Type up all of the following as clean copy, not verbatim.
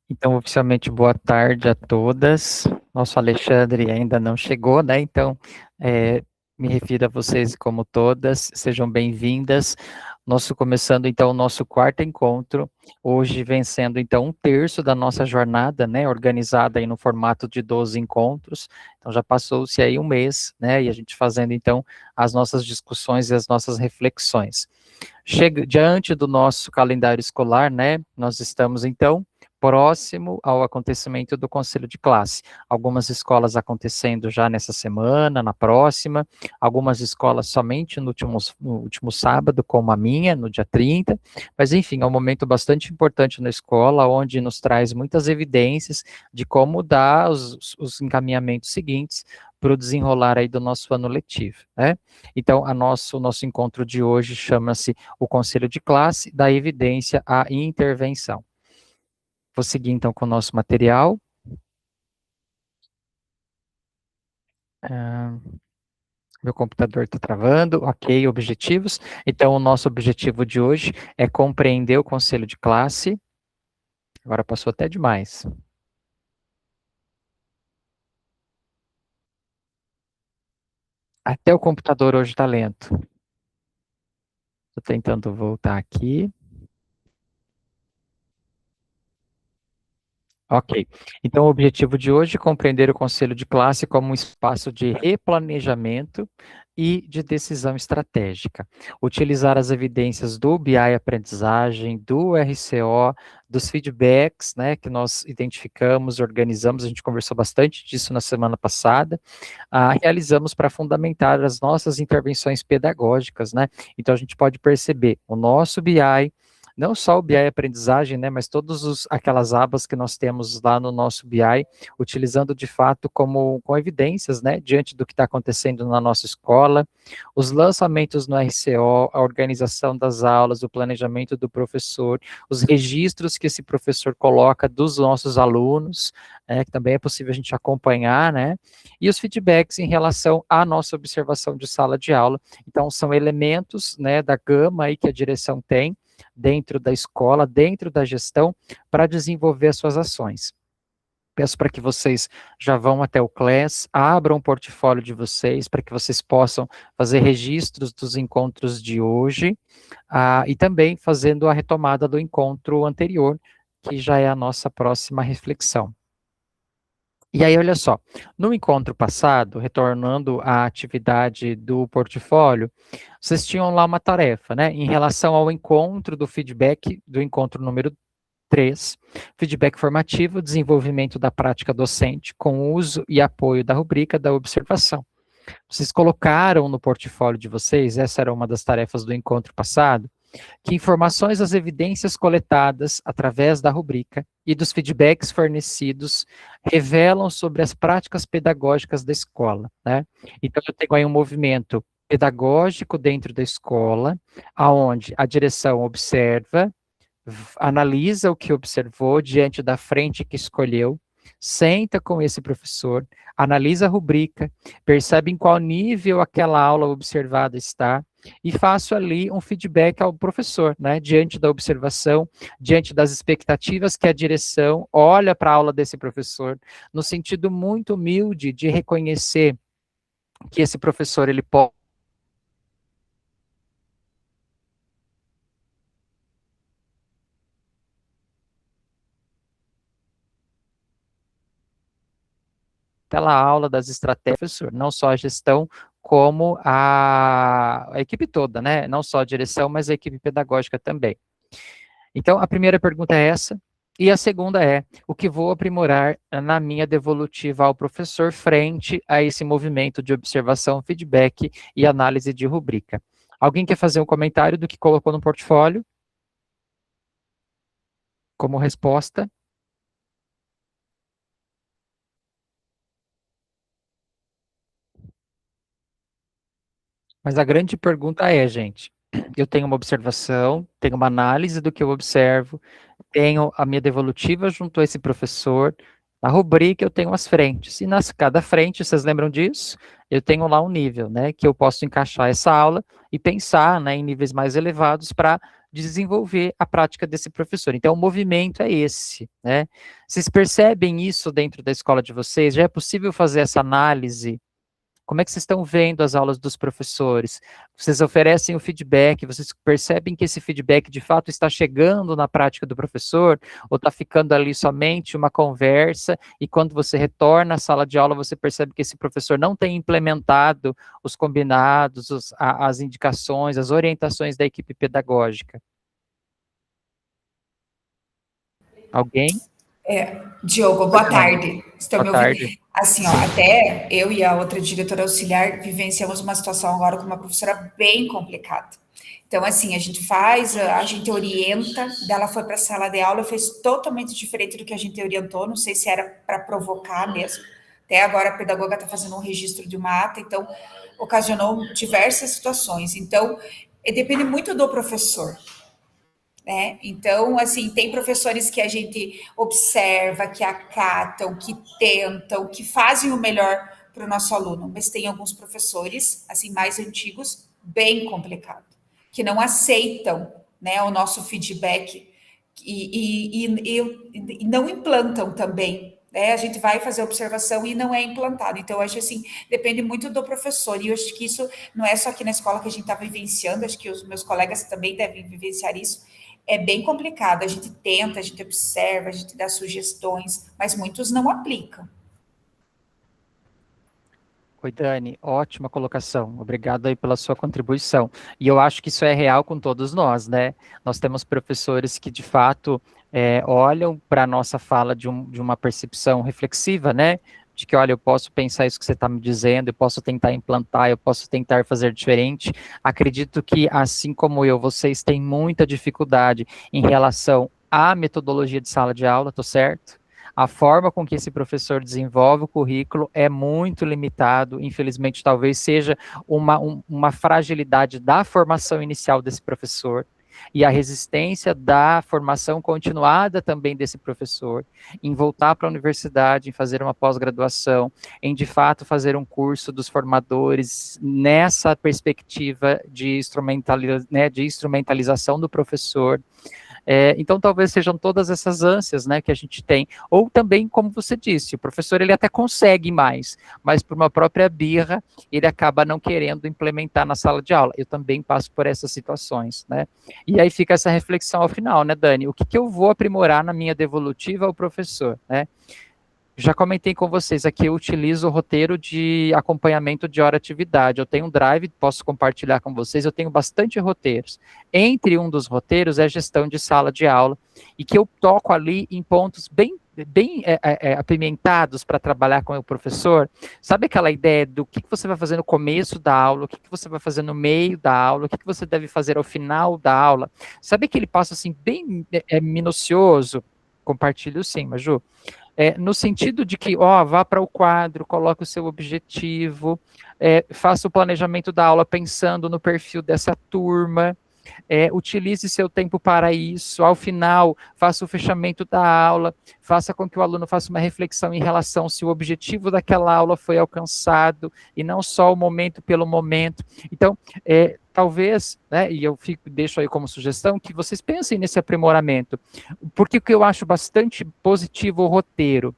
Então, oficialmente, boa tarde a todas. Nosso Alexandre ainda não chegou, né? Então, me refiro a vocês como todas, sejam bem-vindas. Começando, então, o nosso quarto encontro, hoje vencendo, então, um terço da nossa jornada, né? Organizada aí no formato de 12 encontros. Então, já passou-se aí um mês, né? E a gente fazendo, então, as nossas discussões e as nossas reflexões. Diante do nosso calendário escolar, né, nós estamos, então, próximo ao acontecimento do conselho de classe. Algumas escolas acontecendo já nessa semana, na próxima, algumas escolas somente no último sábado, como a minha, no dia 30, mas enfim, é um momento bastante importante na escola, onde nos traz muitas evidências de como dar os encaminhamentos seguintes para o desenrolar aí do nosso ano letivo, né? Então, o nosso encontro de hoje chama-se o Conselho de Classe, da evidência à intervenção. Vou seguir então com o nosso material. Ah, meu computador está travando, ok, objetivos. Então, o nosso objetivo de hoje é compreender o conselho de classe. Agora passou até demais. Até o computador hoje está lento. Estou tentando voltar aqui. Ok. Então, o objetivo de hoje é compreender o conselho de classe como um espaço de replanejamento e de decisão estratégica. Utilizar as evidências do BI aprendizagem, do RCO, dos feedbacks, né, que nós identificamos, organizamos, a gente conversou bastante disso na semana passada, realizamos para fundamentar as nossas intervenções pedagógicas, né? Então, a gente pode perceber o nosso BI, não só o BI aprendizagem, né, mas todas aquelas abas que nós temos lá no nosso BI, utilizando de fato com evidências, né, diante do que está acontecendo na nossa escola, os lançamentos no RCO, a organização das aulas, o planejamento do professor, os registros que esse professor coloca dos nossos alunos, que também é possível a gente acompanhar, né, e os feedbacks em relação à nossa observação de sala de aula. Então, são elementos, né, da gama aí que a direção tem, dentro da escola, dentro da gestão, para desenvolver as suas ações. Peço para que vocês já vão até o Class, abram o portfólio de vocês, para que vocês possam fazer registros dos encontros de hoje, e também fazendo a retomada do encontro anterior, que já é a nossa próxima reflexão. E aí, olha só, no encontro passado, retornando à atividade do portfólio, vocês tinham lá uma tarefa, né, em relação ao encontro do feedback, do encontro número 3, feedback formativo, desenvolvimento da prática docente com uso e apoio da rubrica da observação. Vocês colocaram no portfólio de vocês, essa era uma das tarefas do encontro passado, que informações das evidências coletadas através da rubrica e dos feedbacks fornecidos revelam sobre as práticas pedagógicas da escola, né? Então, eu tenho aí um movimento pedagógico dentro da escola, aonde a direção observa, analisa o que observou diante da frente que escolheu, senta com esse professor, analisa a rubrica, percebe em qual nível aquela aula observada está e faço ali um feedback ao professor, né, diante da observação, diante das expectativas que a direção olha para a aula desse professor, no sentido muito humilde de reconhecer que esse professor ele pode aquela aula das estratégias, não só a gestão, como a equipe toda, né? Não só a direção, mas a equipe pedagógica também. Então, a primeira pergunta é essa, e a segunda é, o que vou aprimorar na minha devolutiva ao professor frente a esse movimento de observação, feedback e análise de rubrica? Alguém quer fazer um comentário do que colocou no portfólio como resposta? Mas a grande pergunta é, gente, eu tenho uma observação, tenho uma análise do que eu observo, tenho a minha devolutiva junto a esse professor, na rubrica eu tenho as frentes, e nas cada frente, vocês lembram disso? Eu tenho lá um nível, né, que eu posso encaixar essa aula e pensar, né, em níveis mais elevados para desenvolver a prática desse professor. Então, o movimento é esse, né? Vocês percebem isso dentro da escola de vocês? Já é possível fazer essa análise? Como é que vocês estão vendo as aulas dos professores? Vocês oferecem o feedback, vocês percebem que esse feedback de fato está chegando na prática do professor, ou está ficando ali somente uma conversa, e quando você retorna à sala de aula, você percebe que esse professor não tem implementado os combinados, as indicações, as orientações da equipe pedagógica? Alguém? Diogo, boa tarde. Estão Boa me ouvindo? tarde. Assim, ó, até eu e a outra diretora auxiliar vivenciamos uma situação agora com uma professora bem complicada. Então, assim, a gente faz, a gente orienta, dela foi para a sala de aula, fez totalmente diferente do que a gente orientou, não sei se era para provocar mesmo. Até agora a pedagoga está fazendo um registro de uma ata, então ocasionou diversas situações. Então, depende muito do professor. Né? Então, assim, tem professores que a gente observa, que acatam, que tentam, que fazem o melhor para o nosso aluno, mas tem alguns professores, assim, mais antigos, bem complicado, que não aceitam, né, o nosso feedback e não implantam também, né? A gente vai fazer observação e não é implantado. Então, eu acho assim, depende muito do professor. E eu acho que isso não é só aqui na escola que a gente está vivenciando, acho que os meus colegas também devem vivenciar isso. É bem complicado. A gente tenta, a gente observa, a gente dá sugestões, mas muitos não aplicam. Oi, Dani, ótima colocação. Obrigado aí pela sua contribuição. E eu acho que isso é real com todos nós, né? Nós temos professores que, de fato, olham para a nossa fala de uma percepção reflexiva, né? De que, olha, eu posso pensar isso que você está me dizendo, eu posso tentar implantar, eu posso tentar fazer diferente. Acredito que, assim como eu, vocês têm muita dificuldade em relação à metodologia de sala de aula, tô certo? A forma com que esse professor desenvolve o currículo é muito limitado, infelizmente, talvez seja uma fragilidade da formação inicial desse professor e a resistência da formação continuada também desse professor, em voltar para a universidade, em fazer uma pós-graduação, em de fato fazer um curso dos formadores nessa perspectiva de, de instrumentalização do professor. Então, talvez sejam todas essas ânsias, né, que a gente tem. Ou também, como você disse, o professor ele até consegue mais, mas por uma própria birra, ele acaba não querendo implementar na sala de aula. Eu também passo por essas situações, né? E aí fica essa reflexão ao final, né, Dani? O que, que eu vou aprimorar na minha devolutiva ao professor, né? Já comentei com vocês aqui, eu utilizo o roteiro de acompanhamento de hora-atividade. Eu tenho um drive, posso compartilhar com vocês, eu tenho bastante roteiros. Entre um dos roteiros é a gestão de sala de aula, e que eu toco ali em pontos bem apimentados para trabalhar com o professor. Sabe aquela ideia do que você vai fazer no começo da aula, o que você vai fazer no meio da aula, o que você deve fazer ao final da aula? Sabe aquele passo assim bem minucioso? Compartilho sim, Maju. No sentido de que, vá para o quadro, coloque o seu objetivo, faça o planejamento da aula pensando no perfil dessa turma, utilize seu tempo para isso, ao final, faça o fechamento da aula, faça com que o aluno faça uma reflexão em relação se o objetivo daquela aula foi alcançado, e não só o momento pelo momento. Então, talvez, né, e eu deixo aí como sugestão, que vocês pensem nesse aprimoramento, porque o que eu acho bastante positivo o roteiro,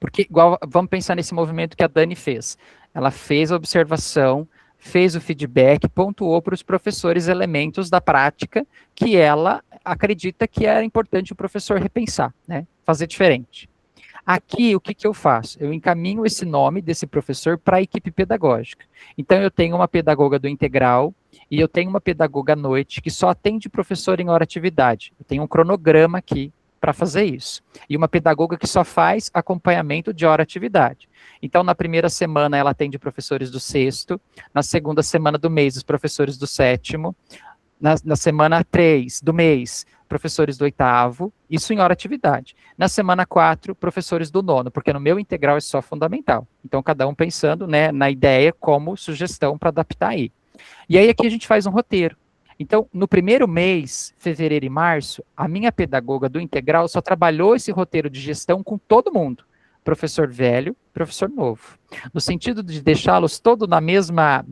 porque igual, vamos pensar nesse movimento que a Dani fez, ela fez a observação, fez o feedback, pontuou para os professores elementos da prática que ela acredita que era importante o professor repensar, né, fazer diferente. Aqui, o que, que eu faço? Eu encaminho esse nome desse professor para a equipe pedagógica. Então, eu tenho uma pedagoga do integral e eu tenho uma pedagoga à noite que só atende professor em hora-atividade. Eu tenho um cronograma aqui para fazer isso. E uma pedagoga que só faz acompanhamento de hora-atividade. Então, na primeira semana, ela atende professores do sexto, na segunda semana do mês, os professores do sétimo, na semana 3 do mês, professores do oitavo, isso em hora-atividade. Na semana 4, professores do nono, porque no meu integral é só fundamental. Então, cada um pensando, né, na ideia como sugestão para adaptar aí. E aí aqui a gente faz um roteiro. Então, no primeiro mês, fevereiro e março, a minha pedagoga do integral só trabalhou esse roteiro de gestão com todo mundo. professor velho, professor novo, no sentido de deixá-los todos na mesma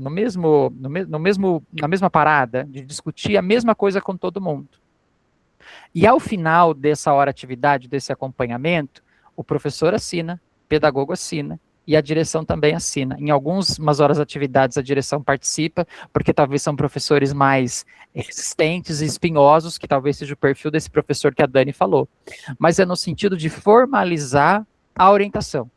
parada, de discutir a mesma coisa com todo mundo. E ao final dessa hora atividade, desse acompanhamento, o professor assina, o pedagogo assina, e a direção também assina. Em algumas horas de atividades a direção participa, porque talvez são professores mais resistentes e espinhosos, que talvez seja o perfil desse professor que a Dani falou. Mas é no sentido de formalizar a orientação.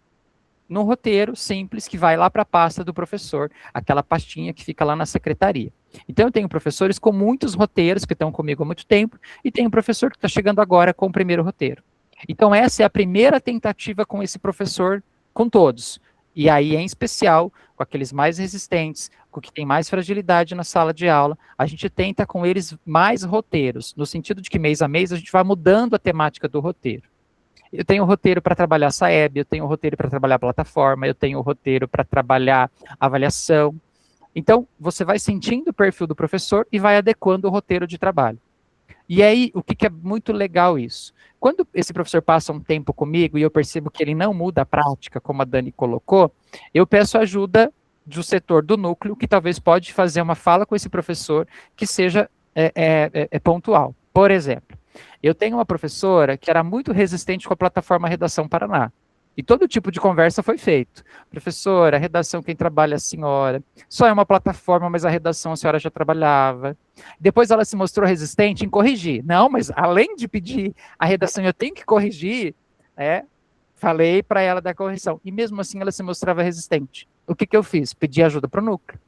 Num roteiro simples que vai lá para a pasta do professor, aquela pastinha que fica lá na secretaria. Então eu tenho professores com muitos roteiros que estão comigo há muito tempo, e tenho um professor que está chegando agora com o primeiro roteiro. Então essa é a primeira tentativa com esse professor, com todos. E aí, em especial, com aqueles mais resistentes, com que tem mais fragilidade na sala de aula, a gente tenta com eles mais roteiros, no sentido de que mês a mês a gente vai mudando a temática do roteiro. Eu tenho roteiro para trabalhar SAEB, eu tenho roteiro para trabalhar plataforma, eu tenho roteiro para trabalhar avaliação. Então, você vai sentindo o perfil do professor e vai adequando o roteiro de trabalho. E aí, o que é muito legal isso? Quando esse professor passa um tempo comigo e eu percebo que ele não muda a prática, como a Dani colocou, eu peço ajuda do setor do núcleo, que talvez pode fazer uma fala com esse professor que seja pontual. Por exemplo, eu tenho uma professora que era muito resistente com a plataforma Redação Paraná. E todo tipo de conversa foi feito. Professora, a redação quem trabalha é a senhora. Só é uma plataforma, mas a redação a senhora já trabalhava. Depois ela se mostrou resistente em corrigir. Não, mas além de pedir a redação, eu tenho que corrigir. Falei para ela da correção. E mesmo assim ela se mostrava resistente. O que eu fiz? Pedi ajuda para o núcleo.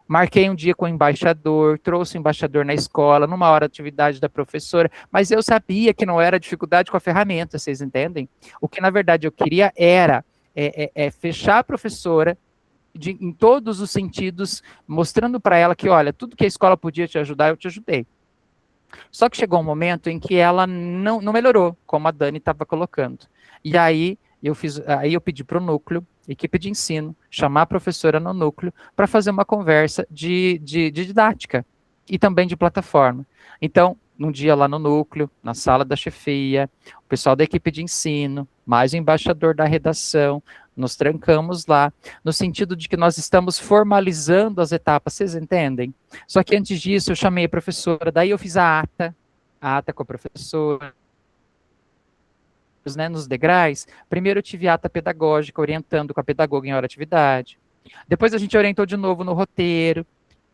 Marquei um dia com o embaixador, trouxe o embaixador na escola, numa hora de atividade da professora, mas eu sabia que não era dificuldade com a ferramenta, vocês entendem? O que, na verdade, eu queria era fechar a professora em todos os sentidos, mostrando para ela que, olha, tudo que a escola podia te ajudar, eu te ajudei. Só que chegou um momento em que ela não melhorou, como a Dani estava colocando. E aí eu pedi para o núcleo, equipe de ensino, chamar a professora no núcleo para fazer uma conversa de didática e também de plataforma. Então, num dia lá no núcleo, na sala da chefia, o pessoal da equipe de ensino, mais o embaixador da redação, nos trancamos lá, no sentido de que nós estamos formalizando as etapas, vocês entendem? Só que antes disso eu chamei a professora, daí eu fiz a ata com a professora, nos degraus. Primeiro eu tive ata pedagógica, orientando com a pedagoga em hora de atividade. Depois a gente orientou de novo no roteiro.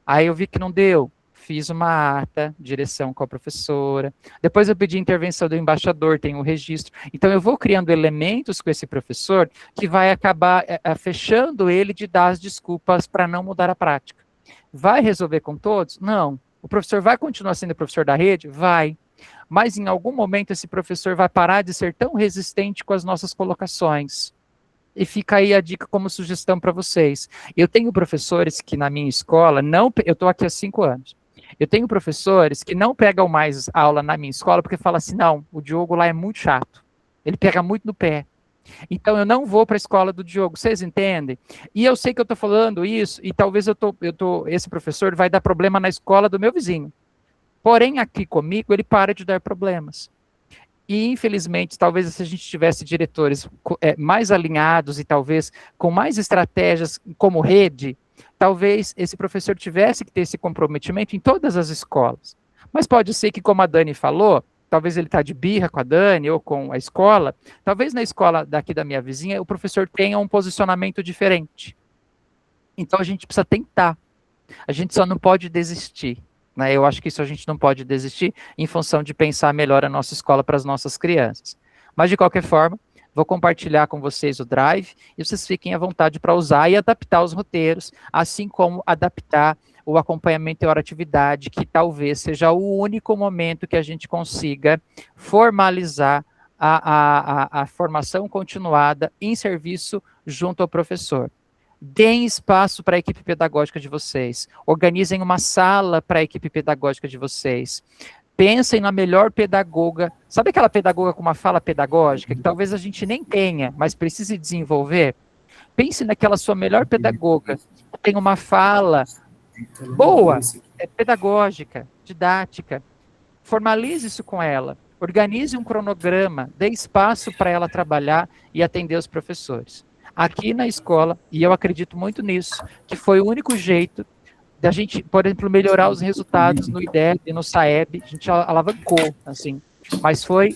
Aí eu vi que não deu. Fiz uma ata, direção com a professora. Depois eu pedi intervenção do embaixador, tem um registro. Então eu vou criando elementos com esse professor que vai acabar fechando ele de dar as desculpas para não mudar a prática. Vai resolver com todos? Não. O professor vai continuar sendo professor da rede? Vai. Mas em algum momento esse professor vai parar de ser tão resistente com as nossas colocações. E fica aí a dica como sugestão para vocês. Eu tenho professores que na minha escola, eu estou aqui há 5 anos, eu tenho professores que não pegam mais aula na minha escola porque falam assim, não, o Diogo lá é muito chato, ele pega muito no pé. Então eu não vou para a escola do Diogo, vocês entendem? E eu sei que eu estou falando isso, e talvez esse professor vai dar problema na escola do meu vizinho. Porém, aqui comigo, ele para de dar problemas. E, infelizmente, talvez se a gente tivesse diretores mais alinhados e talvez com mais estratégias como rede, talvez esse professor tivesse que ter esse comprometimento em todas as escolas. Mas pode ser que, como a Dani falou, talvez ele está de birra com a Dani ou com a escola, talvez na escola daqui da minha vizinha o professor tenha um posicionamento diferente. Então, a gente precisa tentar. A gente só não pode desistir. Eu acho que isso a gente não pode desistir em função de pensar melhor a nossa escola para as nossas crianças. Mas, de qualquer forma, vou compartilhar com vocês o Drive e vocês fiquem à vontade para usar e adaptar os roteiros, assim como adaptar o acompanhamento e hora atividade, que talvez seja o único momento que a gente consiga formalizar a formação continuada em serviço junto ao professor. Deem espaço para a equipe pedagógica de vocês. Organizem uma sala para a equipe pedagógica de vocês. Pensem na melhor pedagoga. Sabe aquela pedagoga com uma fala pedagógica, que talvez a gente nem tenha, mas precise desenvolver? Pense naquela sua melhor pedagoga, que tem uma fala boa, pedagógica, didática. Formalize isso com ela. Organize um cronograma, dê espaço para ela trabalhar e atender os professores. Aqui na escola, e eu acredito muito nisso, que foi o único jeito da gente, por exemplo, melhorar os resultados no IDEB e no SAEB, a gente alavancou, assim, mas foi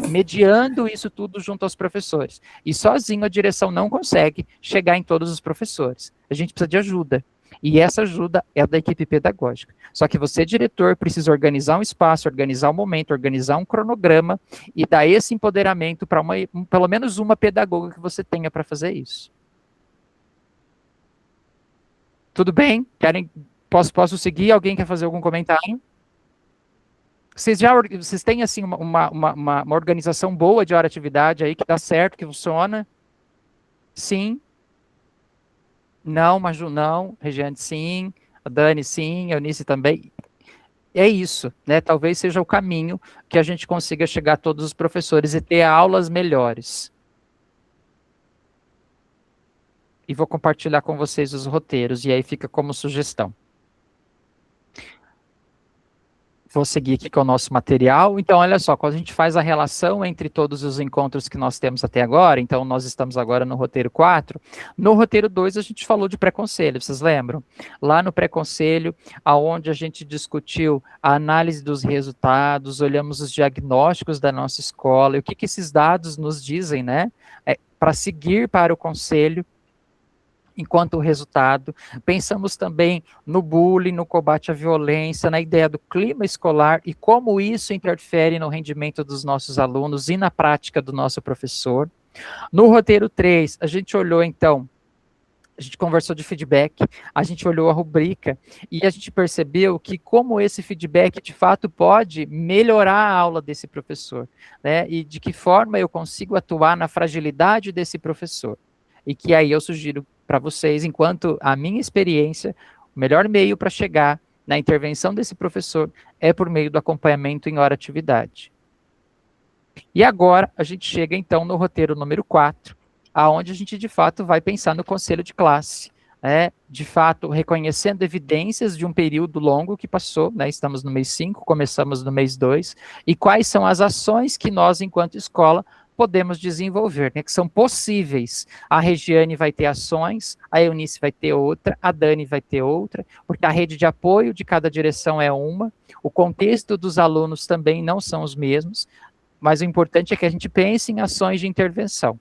mediando isso tudo junto aos professores. E sozinho a direção não consegue chegar em todos os professores. A gente precisa de ajuda. E essa ajuda é da equipe pedagógica. Só que você, diretor, precisa organizar um espaço, organizar um momento, organizar um cronograma e dar esse empoderamento para pelo menos uma pedagoga que você tenha para fazer isso. Tudo bem? Posso seguir? Alguém quer fazer algum comentário? Vocês têm assim uma organização boa de hora-atividade aí que dá certo, que funciona? Sim. Não, Maju, não. Regiane, sim. A Dani, sim. A Eunice também. É isso, né? Talvez seja o caminho que a gente consiga chegar a todos os professores e ter aulas melhores. E vou compartilhar com vocês os roteiros, e aí fica como sugestão. Vou seguir aqui com o nosso material. Então, olha só, quando a gente faz a relação entre todos os encontros que nós temos até agora, então nós estamos agora no roteiro 4, no roteiro 2 a gente falou de pré-conselho, vocês lembram? Lá no pré-conselho, aonde a gente discutiu a análise dos resultados, olhamos os diagnósticos da nossa escola, e o que esses dados nos dizem, né? Para seguir para o conselho, enquanto resultado. Pensamos também no bullying, no combate à violência, na ideia do clima escolar e como isso interfere no rendimento dos nossos alunos e na prática do nosso professor. No roteiro 3, a gente olhou então, a gente conversou de feedback, a gente olhou a rubrica e a gente percebeu que como esse feedback de fato pode melhorar a aula desse professor, né? E de que forma eu consigo atuar na fragilidade desse professor. E que aí eu sugiro para vocês, enquanto a minha experiência, o melhor meio para chegar na intervenção desse professor é por meio do acompanhamento em hora-atividade. E agora a gente chega então no roteiro número 4, aonde a gente de fato vai pensar no conselho de classe, né? De fato reconhecendo evidências de um período longo que passou, né? Estamos no mês 5, começamos no mês 2, e quais são as ações que nós, enquanto escola, podemos desenvolver, né, que são possíveis. A Regiane vai ter ações, a Eunice vai ter outra, a Dani vai ter outra, porque a rede de apoio de cada direção é uma, o contexto dos alunos também não são os mesmos, mas o importante é que a gente pense em ações de intervenção.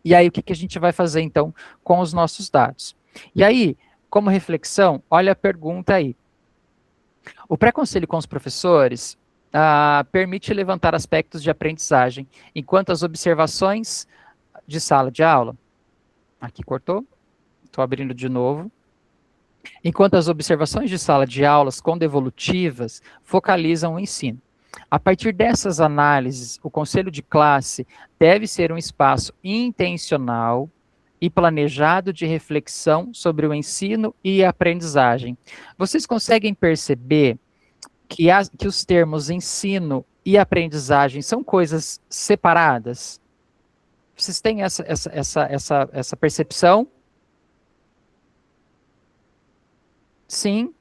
E aí, o que a gente vai fazer, então, com os nossos dados? E aí, como reflexão, olha a pergunta aí. O pré-conselho com os professores permite levantar aspectos de aprendizagem, enquanto as observações de sala de aula, aqui cortou, estou abrindo de novo, enquanto as observações de sala de aulas condevolutivas focalizam o ensino. A partir dessas análises, o conselho de classe deve ser um espaço intencional e planejado de reflexão sobre o ensino e a aprendizagem. Vocês conseguem perceber que os termos ensino e aprendizagem são coisas separadas? Vocês têm essa percepção? Sim.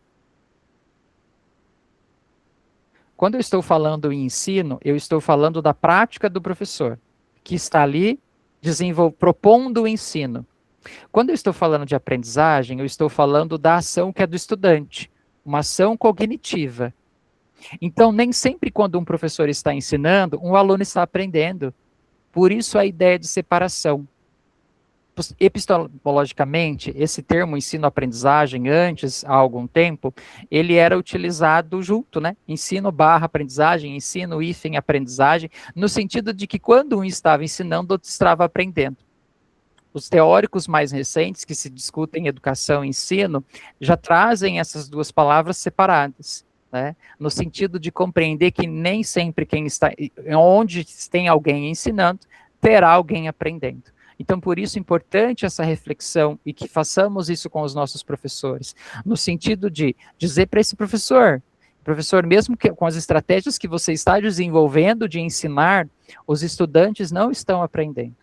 Quando eu estou falando em ensino, eu estou falando da prática do professor, que está ali propondo o ensino. Quando eu estou falando de aprendizagem, eu estou falando da ação que é do estudante, uma ação cognitiva. Então, nem sempre quando um professor está ensinando, um aluno está aprendendo. Por isso a ideia de separação. Epistemologicamente, esse termo ensino-aprendizagem, antes, há algum tempo, ele era utilizado junto, né? Ensino/aprendizagem, ensino-aprendizagem, no sentido de que quando um estava ensinando, outro estava aprendendo. Os teóricos mais recentes, que se discutem educação e ensino, já trazem essas duas palavras separadas. Né, no sentido de compreender que nem sempre quem está, onde tem alguém ensinando, terá alguém aprendendo. Então, por isso é importante essa reflexão e que façamos isso com os nossos professores, no sentido de dizer para esse professor, mesmo que com as estratégias que você está desenvolvendo de ensinar, os estudantes não estão aprendendo.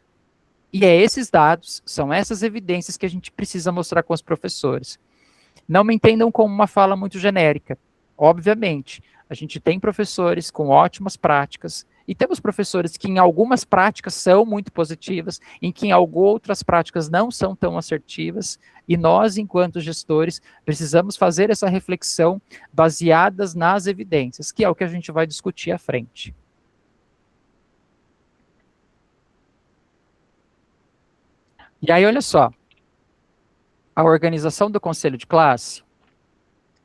E é esses dados, são essas evidências que a gente precisa mostrar com os professores. Não me entendam como uma fala muito genérica. Obviamente, A gente tem professores com ótimas práticas, e temos professores que em algumas práticas são muito positivas, em que em outras práticas não são tão assertivas, e nós, enquanto gestores, precisamos fazer essa reflexão baseadas nas evidências, que é o que a gente vai discutir à frente. E aí, olha só, a organização do conselho de classe,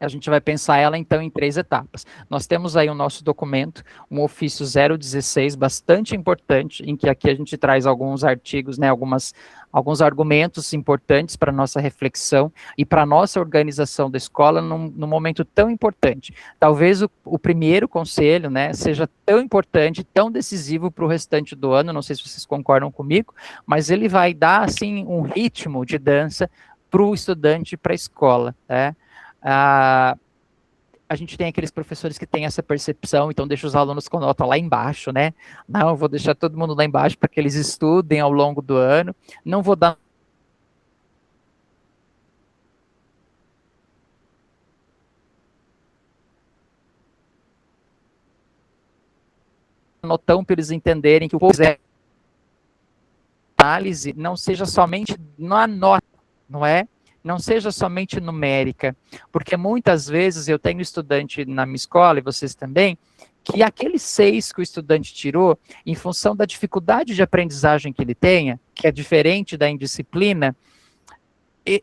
a gente vai pensar ela, então, em 3 etapas. Nós temos aí o nosso documento, um ofício 016, bastante importante, em que aqui a gente traz alguns artigos, né, alguns argumentos importantes para a nossa reflexão e para a nossa organização da escola num momento tão importante. Talvez o primeiro conselho, né, seja tão importante, tão decisivo para o restante do ano, não sei se vocês concordam comigo, mas ele vai dar, assim, um ritmo de dança para o estudante e para a escola, né? A gente tem aqueles professores que têm essa percepção, então deixa os alunos com nota lá embaixo, né? Não, eu vou deixar todo mundo lá embaixo para que eles estudem ao longo do ano, não vou dar notão para eles entenderem que o análise não seja somente na nota, não é? Não seja somente numérica, porque muitas vezes eu tenho estudante na minha escola, e vocês também, que aquele 6 que o estudante tirou, em função da dificuldade de aprendizagem que ele tenha, que é diferente da indisciplina,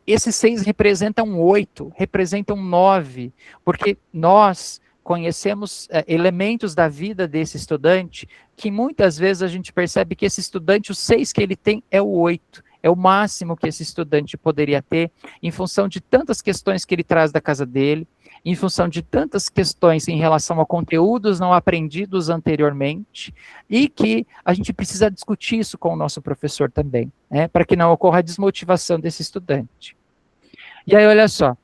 esses 6 representam um 8, representam um 9, porque nós conhecemos elementos da vida desse estudante que muitas vezes a gente percebe que esse estudante, o 6 que ele tem é o 8, é o máximo que esse estudante poderia ter, em função de tantas questões que ele traz da casa dele, em função de tantas questões em relação a conteúdos não aprendidos anteriormente, e que a gente precisa discutir isso com o nosso professor também, né, para que não ocorra a desmotivação desse estudante. E aí, olha só,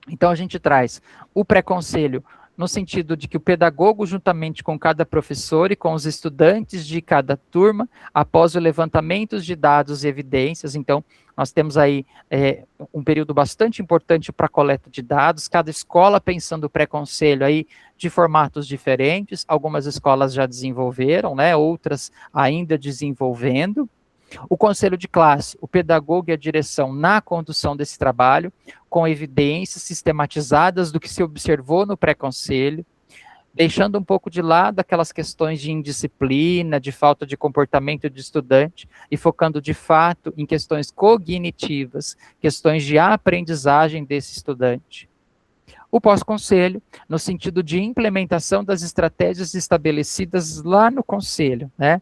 então a gente traz o pré-conselho no sentido de que o pedagogo, juntamente com cada professor e com os estudantes de cada turma, após o levantamento de dados e evidências, então nós temos aí um período bastante importante para a coleta de dados, cada escola pensando o pré-conselho aí de formatos diferentes, algumas escolas já desenvolveram, né, outras ainda desenvolvendo. O conselho de classe, o pedagogo e a direção na condução desse trabalho, com evidências sistematizadas do que se observou no pré-conselho, deixando um pouco de lado aquelas questões de indisciplina, de falta de comportamento de estudante, e focando de fato em questões cognitivas, questões de aprendizagem desse estudante. O pós-conselho, no sentido de implementação das estratégias estabelecidas lá no conselho, né?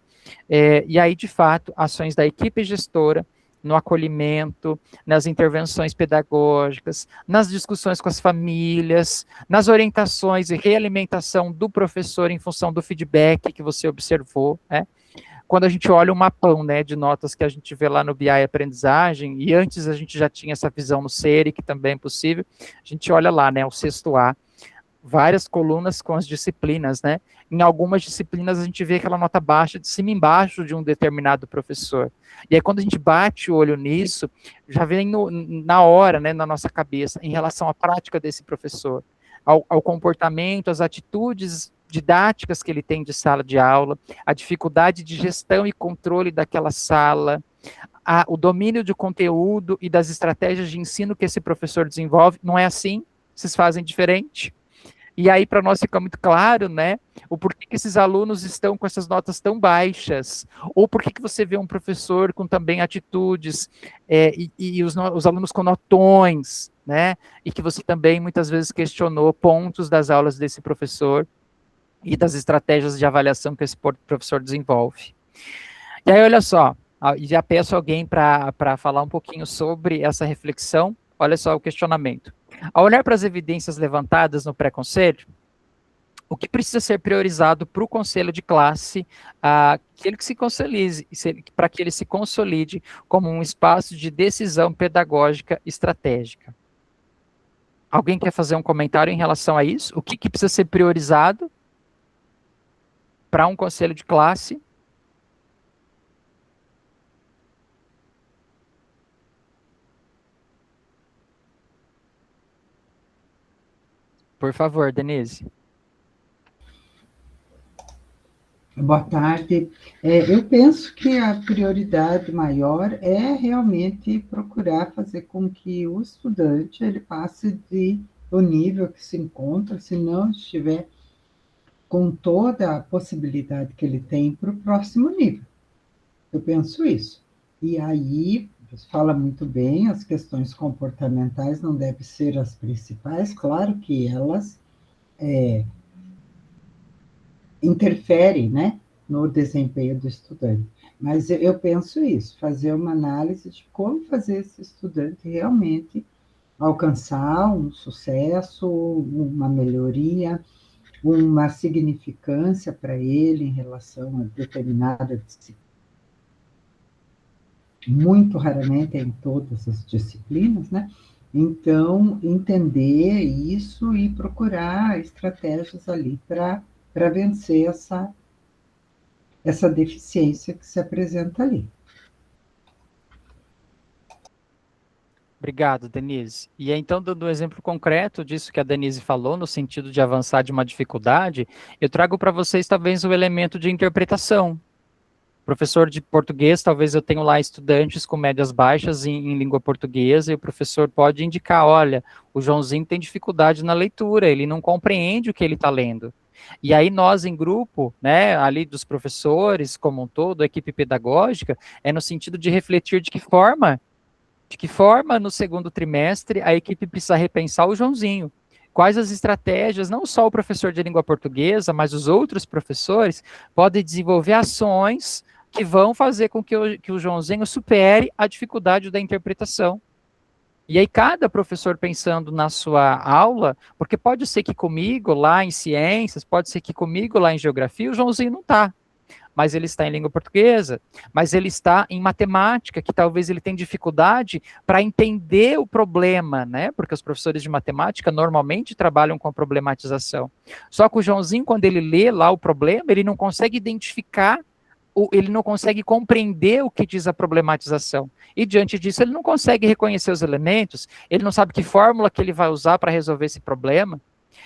E aí, de fato, ações da equipe gestora no acolhimento, nas intervenções pedagógicas, nas discussões com as famílias, nas orientações e realimentação do professor em função do feedback que você observou, né? Quando a gente olha o mapão, né, de notas que a gente vê lá no BI Aprendizagem, e antes a gente já tinha essa visão no SERI, que também é possível, a gente olha lá, né, o sexto A, várias colunas com as disciplinas, né? Em algumas disciplinas a gente vê aquela nota baixa de cima e embaixo de um determinado professor. E aí quando a gente bate o olho nisso, já vem na hora, né, na nossa cabeça, em relação à prática desse professor, ao comportamento, às atitudes didáticas que ele tem de sala de aula, a dificuldade de gestão e controle daquela sala, o domínio de conteúdo e das estratégias de ensino que esse professor desenvolve. Não é assim? Vocês fazem diferente? E aí, para nós fica muito claro, né, o porquê que esses alunos estão com essas notas tão baixas, ou por que você vê um professor com também atitudes, e os alunos com notões, né, e que você também muitas vezes questionou pontos das aulas desse professor e das estratégias de avaliação que esse professor desenvolve. E aí, olha só, já peço alguém para falar um pouquinho sobre essa reflexão. Olha só o questionamento. Ao olhar para as evidências levantadas no pré-conselho, o que precisa ser priorizado para o conselho de classe, para que ele se consolide como um espaço de decisão pedagógica estratégica? Alguém quer fazer um comentário em relação a isso? O que precisa ser priorizado para um conselho de classe? Por favor, Denise. Boa tarde. Eu penso que a prioridade maior é realmente procurar fazer com que o estudante ele passe do nível que se encontra, se não estiver com toda a possibilidade que ele tem para o próximo nível. Eu penso isso. E aí, você fala muito bem, as questões comportamentais não devem ser as principais, claro que elas interferem, né, no desempenho do estudante. Mas eu penso isso, fazer uma análise de como fazer esse estudante realmente alcançar um sucesso, uma melhoria, uma significância para ele em relação a determinada disciplina. Muito raramente é em todas as disciplinas, né? Então, entender isso e procurar estratégias ali para vencer essa deficiência que se apresenta ali. Obrigado, Denise. E aí, então, dando um exemplo concreto disso que a Denise falou, no sentido de avançar de uma dificuldade, eu trago para vocês talvez o elemento de interpretação. Professor de português, talvez eu tenha lá estudantes com médias baixas em língua portuguesa, e o professor pode indicar, olha, o Joãozinho tem dificuldade na leitura, ele não compreende o que ele está lendo. E aí nós em grupo, né, ali dos professores como um todo, a equipe pedagógica, é no sentido de refletir de que forma no segundo trimestre a equipe precisa repensar o Joãozinho. Quais as estratégias, não só o professor de língua portuguesa, mas os outros professores podem desenvolver ações que vão fazer com que o Joãozinho supere a dificuldade da interpretação. E aí cada professor pensando na sua aula, porque pode ser que comigo lá em ciências, pode ser que comigo lá em geografia, o Joãozinho não está, mas ele está em língua portuguesa, mas ele está em matemática, que talvez ele tenha dificuldade para entender o problema, né? Porque os professores de matemática normalmente trabalham com a problematização. Só que o Joãozinho, quando ele lê lá o problema, ele não consegue identificar, ele não consegue compreender o que diz a problematização. E diante disso, ele não consegue reconhecer os elementos, ele não sabe que fórmula que ele vai usar para resolver esse problema.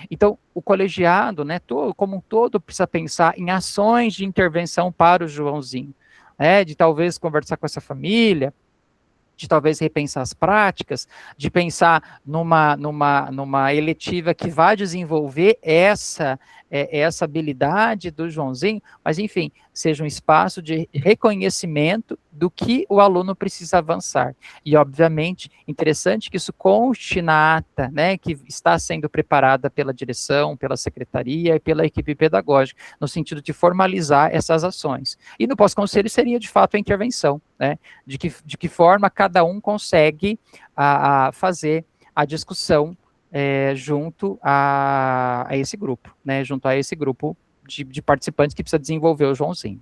Então, o colegiado, né, como um todo, precisa pensar em ações de intervenção para o Joãozinho, né, de talvez conversar com essa família, de talvez repensar as práticas, de pensar numa eletiva que vai desenvolver essa habilidade do Joãozinho, mas enfim, seja um espaço de reconhecimento do que o aluno precisa avançar. E, obviamente, interessante que isso conste na ata, né, que está sendo preparada pela direção, pela secretaria e pela equipe pedagógica, no sentido de formalizar essas ações. E no pós-conselho seria, de fato, a intervenção, né, de que forma cada um consegue fazer a discussão junto a esse grupo, né, junto a esse grupo de participantes que precisa desenvolver o Joãozinho.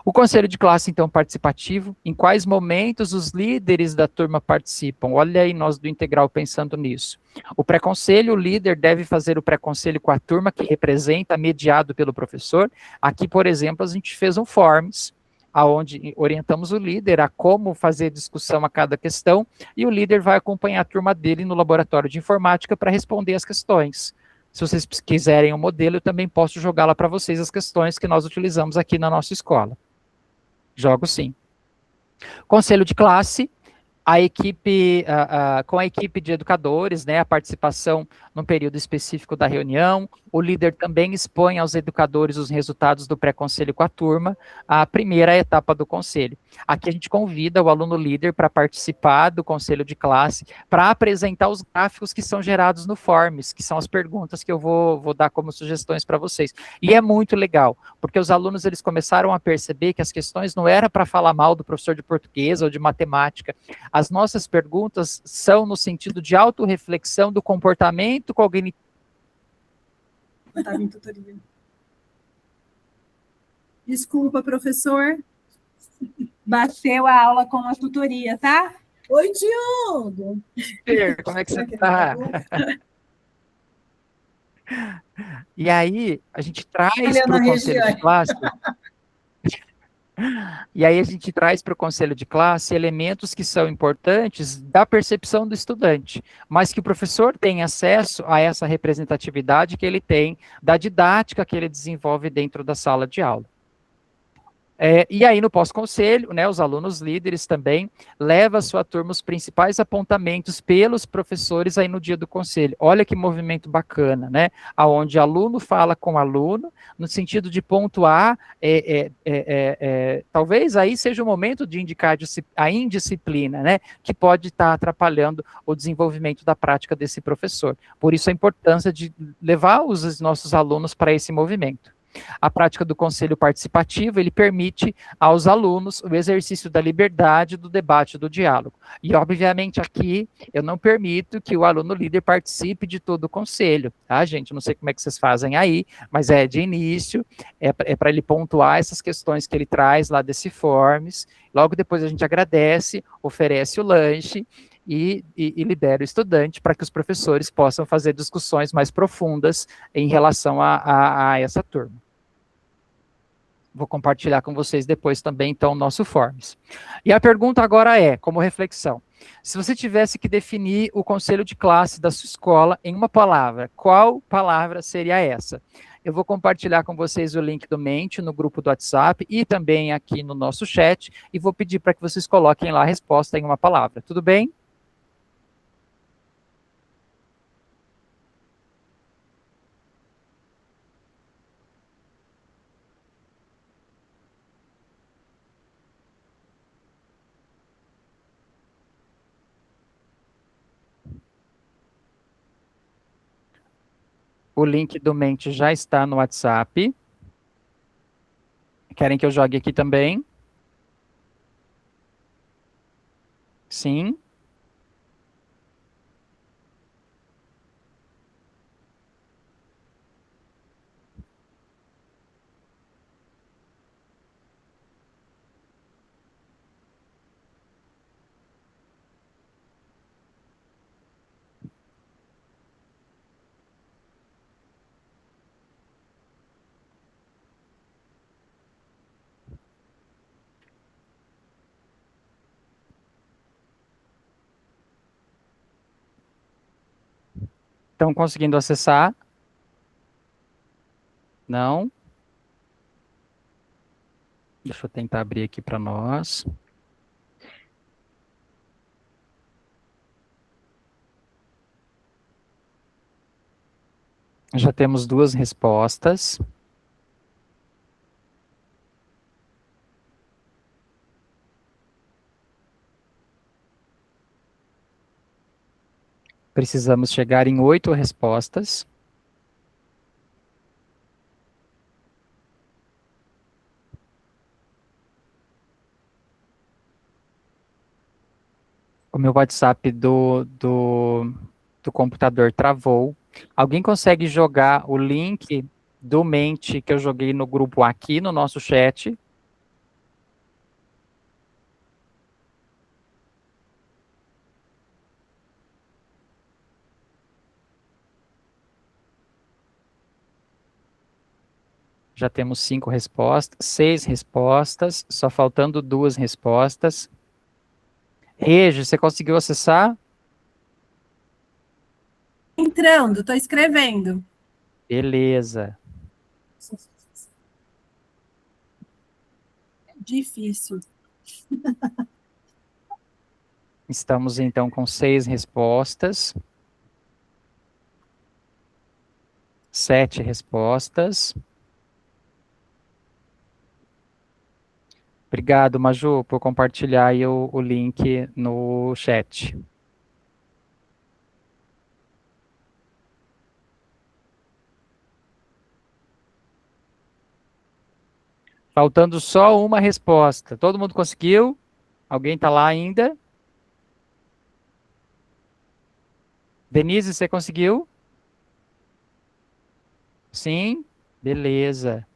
O conselho de classe, então, participativo, em quais momentos os líderes da turma participam? Olha aí nós do Integral pensando nisso. O pré-conselho, o líder deve fazer o pré-conselho com a turma que representa, mediado pelo professor. Aqui, por exemplo, a gente fez um forms, onde orientamos o líder a como fazer discussão a cada questão, e o líder vai acompanhar a turma dele no laboratório de informática para responder as questões. Se vocês quiserem um modelo, eu também posso jogar lá para vocês as questões que nós utilizamos aqui na nossa escola. Jogo sim. Conselho de classe, a equipe, com a equipe de educadores, né, a participação num período específico da reunião, o líder também expõe aos educadores os resultados do pré-conselho com a turma, a primeira etapa do conselho. Aqui a gente convida o aluno líder para participar do conselho de classe, para apresentar os gráficos que são gerados no Forms, que são as perguntas que eu vou dar como sugestões para vocês. E é muito legal, porque os alunos eles começaram a perceber que as questões não eram para falar mal do professor de português ou de matemática. As nossas perguntas são no sentido de autorreflexão do comportamento cognitivo. Estava em tutoria. Desculpa, professor. Bateu a aula com a tutoria, tá? Oi, Diogo. Como é que você está? E aí, a gente traz para o conselho de classe... E aí a gente traz para o conselho de classe elementos que são importantes da percepção do estudante, mas que o professor tem acesso a essa representatividade que ele tem da didática que ele desenvolve dentro da sala de aula. E aí, no pós-conselho, né, os alunos líderes também levam a sua turma os principais apontamentos pelos professores aí no dia do conselho. Olha que movimento bacana, né? Onde aluno fala com aluno, no sentido de pontuar, talvez aí seja o momento de indicar a indisciplina, né? Que pode estar atrapalhando o desenvolvimento da prática desse professor. Por isso a importância de levar os nossos alunos para esse movimento. A prática do conselho participativo, ele permite aos alunos o exercício da liberdade, do debate, do diálogo. E, obviamente, aqui eu não permito que o aluno líder participe de todo o conselho, tá, gente? Não sei como é que vocês fazem aí, mas de início, para ele pontuar essas questões que ele traz lá desse Forms. Logo depois a gente agradece, oferece o lanche, e libera o estudante para que os professores possam fazer discussões mais profundas em relação a essa turma. Vou compartilhar com vocês depois também, então, o nosso Forms. E a pergunta agora é, como reflexão, se você tivesse que definir o conselho de classe da sua escola em uma palavra, qual palavra seria essa? Eu vou compartilhar com vocês o link do Mente no grupo do WhatsApp e também aqui no nosso chat, e vou pedir para que vocês coloquem lá a resposta em uma palavra. Tudo bem? O link do Mente já está no WhatsApp. Querem que eu jogue aqui também? Sim. Estão conseguindo acessar? Não? Deixa eu tentar abrir aqui para nós. Já temos duas respostas. Precisamos chegar em 8 respostas. O meu WhatsApp do computador travou. Alguém consegue jogar o link do Mente que eu joguei no grupo aqui no nosso chat? Já temos 5 respostas, 6 respostas, só faltando 2 respostas. Regi, você conseguiu acessar? Entrando, estou escrevendo. Beleza. Difícil. Estamos então com 6 respostas. 7 respostas. Obrigado, Maju, por compartilhar aí o link no chat. Faltando só uma resposta. Todo mundo conseguiu? Alguém está lá ainda? Denise, você conseguiu? Sim? Beleza.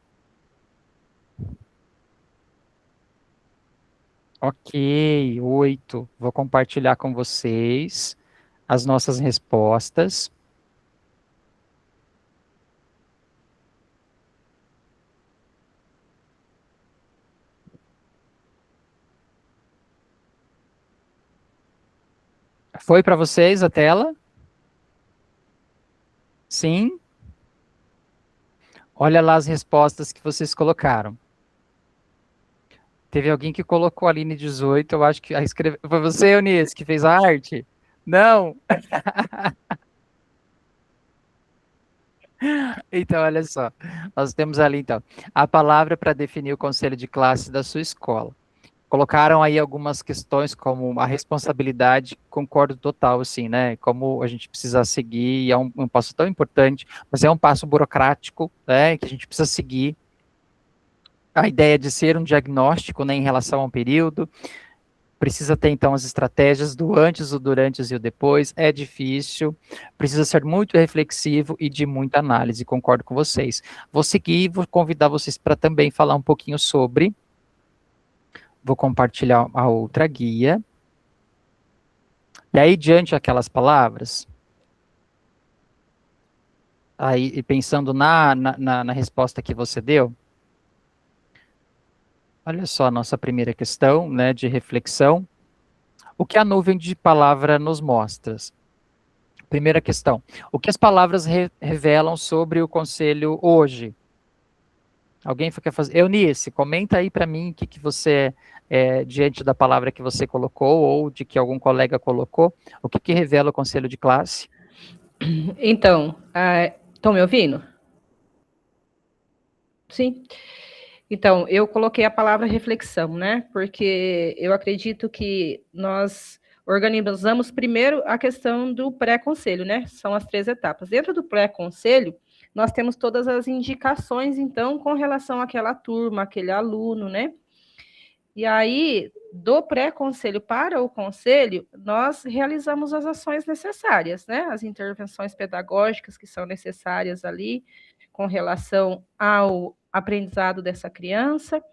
Ok, 8. Vou compartilhar com vocês as nossas respostas. Foi para vocês a tela? Sim? Olha lá as respostas que vocês colocaram. Teve alguém que colocou a Aline 18, eu acho que foi você, Eunice, que fez a arte? Não? Então, olha só. Nós temos ali, então, a palavra para definir o conselho de classe da sua escola. Colocaram aí algumas questões como a responsabilidade, concordo total, assim, né? Como a gente precisa seguir, e é um passo tão importante, mas é um passo burocrático, né? Que a gente precisa seguir. A ideia de ser um diagnóstico, né, em relação a um período, precisa ter, então, as estratégias do antes, o durante e o depois, é difícil, precisa ser muito reflexivo e de muita análise, concordo com vocês. Vou seguir, vou convidar vocês para também falar um pouquinho sobre, vou compartilhar a outra guia, e aí, diante daquelas palavras, aí, e pensando na resposta que você deu, olha só a nossa primeira questão, né, de reflexão, o que a nuvem de palavra nos mostra? Primeira questão. O que as palavras revelam sobre o conselho hoje? Alguém quer fazer? Eunice, comenta aí para mim o que você, diante da palavra que você colocou, ou de que algum colega colocou, o que revela o conselho de classe? Então, estão me ouvindo? Sim? Então, eu coloquei a palavra reflexão, né? Porque eu acredito que nós organizamos primeiro a questão do pré-conselho, né? São as 3 etapas. Dentro do pré-conselho, nós temos todas as indicações, então, com relação àquela turma, aquele aluno, né? E aí, do pré-conselho para o conselho, nós realizamos as ações necessárias, né? As intervenções pedagógicas que são necessárias ali, com relação ao aprendizado dessa criança.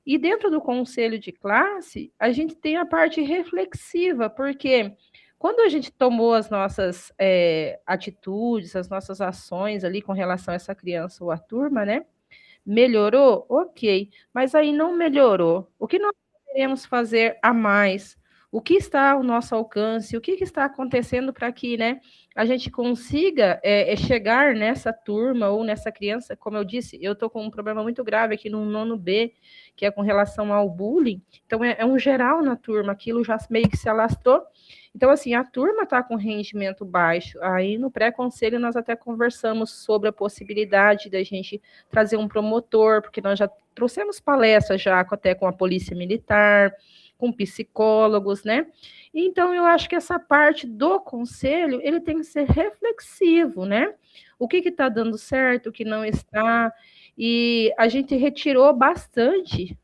E dentro do conselho de classe, a gente tem a parte reflexiva, porque quando a gente tomou as nossas atitudes, as nossas ações ali com relação a essa criança ou a turma, né? Melhorou? Ok, mas aí não melhorou. O que nós queremos fazer a mais? O que está ao nosso alcance? O que está acontecendo para que, né, a gente consiga chegar nessa turma ou nessa criança? Como eu disse, eu estou com um problema muito grave aqui no 9º B, que é com relação ao bullying. Então, é um geral na turma, aquilo já meio que se alastrou. Então, assim, a turma está com rendimento baixo. Aí, no pré-conselho, nós até conversamos sobre a possibilidade da gente trazer um promotor, porque nós já trouxemos palestras já até com a polícia militar, com psicólogos, né? Então, eu acho que essa parte do conselho, ele tem que ser reflexivo, né? O que está dando certo, o que não está. E a gente retirou bastante,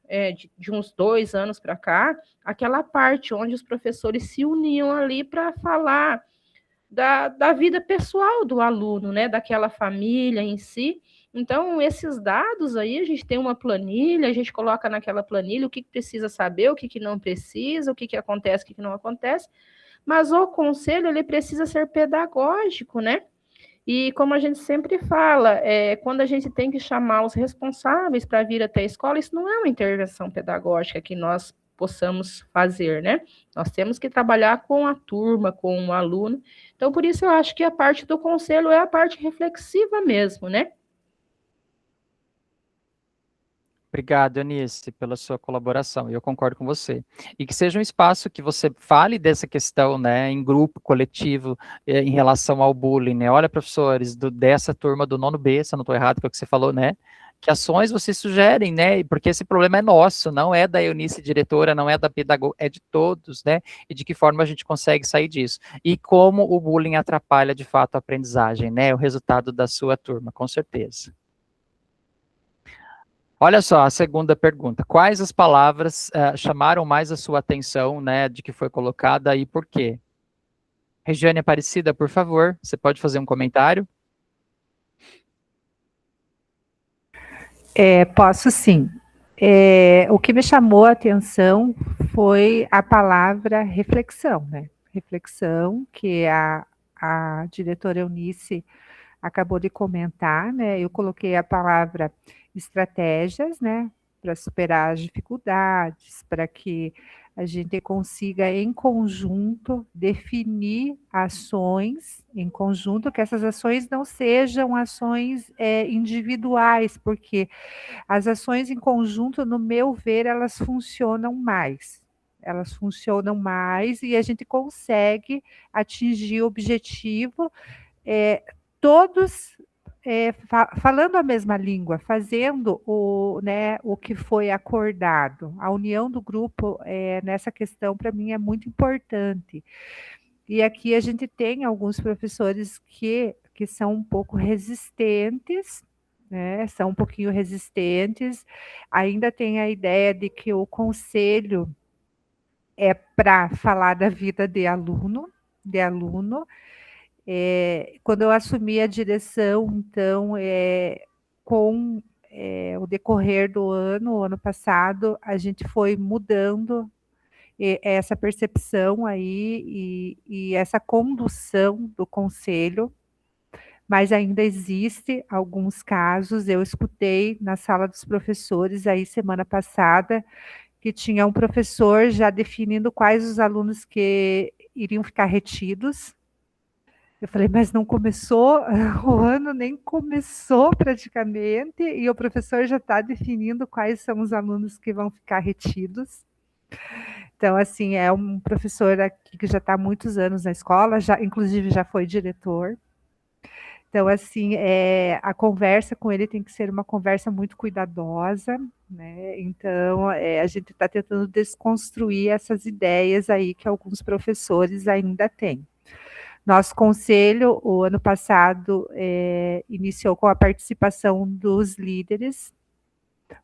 de uns 2 anos para cá, aquela parte onde os professores se uniam ali para falar da vida pessoal do aluno, né? Daquela família em si. Então, esses dados aí, a gente tem uma planilha, a gente coloca naquela planilha o que precisa saber, o que não precisa, o que acontece, o que não acontece, mas o conselho, ele precisa ser pedagógico, né? E como a gente sempre fala, quando a gente tem que chamar os responsáveis para vir até a escola, isso não é uma intervenção pedagógica que nós possamos fazer, né? Nós temos que trabalhar com a turma, com o aluno. Então, por isso eu acho que a parte do conselho é a parte reflexiva mesmo, né? Obrigado, Eunice, pela sua colaboração, e eu concordo com você. E que seja um espaço que você fale dessa questão, né, em grupo, coletivo, em relação ao bullying, né? Olha, professores, dessa turma do 9º B, se eu não estou errado com o que você falou, né? Que ações vocês sugerem, né? Porque esse problema é nosso, não é da Eunice, diretora, não é da pedagoga, é de todos, né? E de que forma a gente consegue sair disso. E como o bullying atrapalha, de fato, a aprendizagem, né? O resultado da sua turma, com certeza. Olha só, a segunda pergunta. Quais as palavras chamaram mais a sua atenção, né, de que foi colocada e por quê? Regiane Aparecida, por favor, você pode fazer um comentário? Posso sim. O que me chamou a atenção foi a palavra reflexão, né? Reflexão, que a diretora Eunice acabou de comentar, né? Eu coloquei a palavra estratégias, né? Para superar as dificuldades, para que a gente consiga, em conjunto, definir ações em conjunto, que essas ações não sejam ações individuais, porque as ações em conjunto, no meu ver, elas funcionam mais. Elas funcionam mais e a gente consegue atingir o objetivo, todos falando a mesma língua, fazendo o que foi acordado. A união do grupo nessa questão, para mim, é muito importante. E aqui a gente tem alguns professores que são um pouco resistentes, né? São um pouquinho resistentes. Ainda tem a ideia de que o conselho é para falar da vida de aluno. Quando eu assumi a direção, então, com o decorrer do ano, o ano passado, a gente foi mudando essa percepção aí e essa condução do conselho, mas ainda existe alguns casos. Eu escutei na sala dos professores aí semana passada que tinha um professor já definindo quais os alunos que iriam ficar retidos. Eu falei, mas não começou, o ano nem começou praticamente, e o professor já está definindo quais são os alunos que vão ficar retidos. Então, assim, é um professor aqui que já está há muitos anos na escola, inclusive já foi diretor. Então, assim, a conversa com ele tem que ser uma conversa muito cuidadosa, né? Então, a gente está tentando desconstruir essas ideias aí que alguns professores ainda têm. Nosso conselho, o ano passado, iniciou com a participação dos líderes.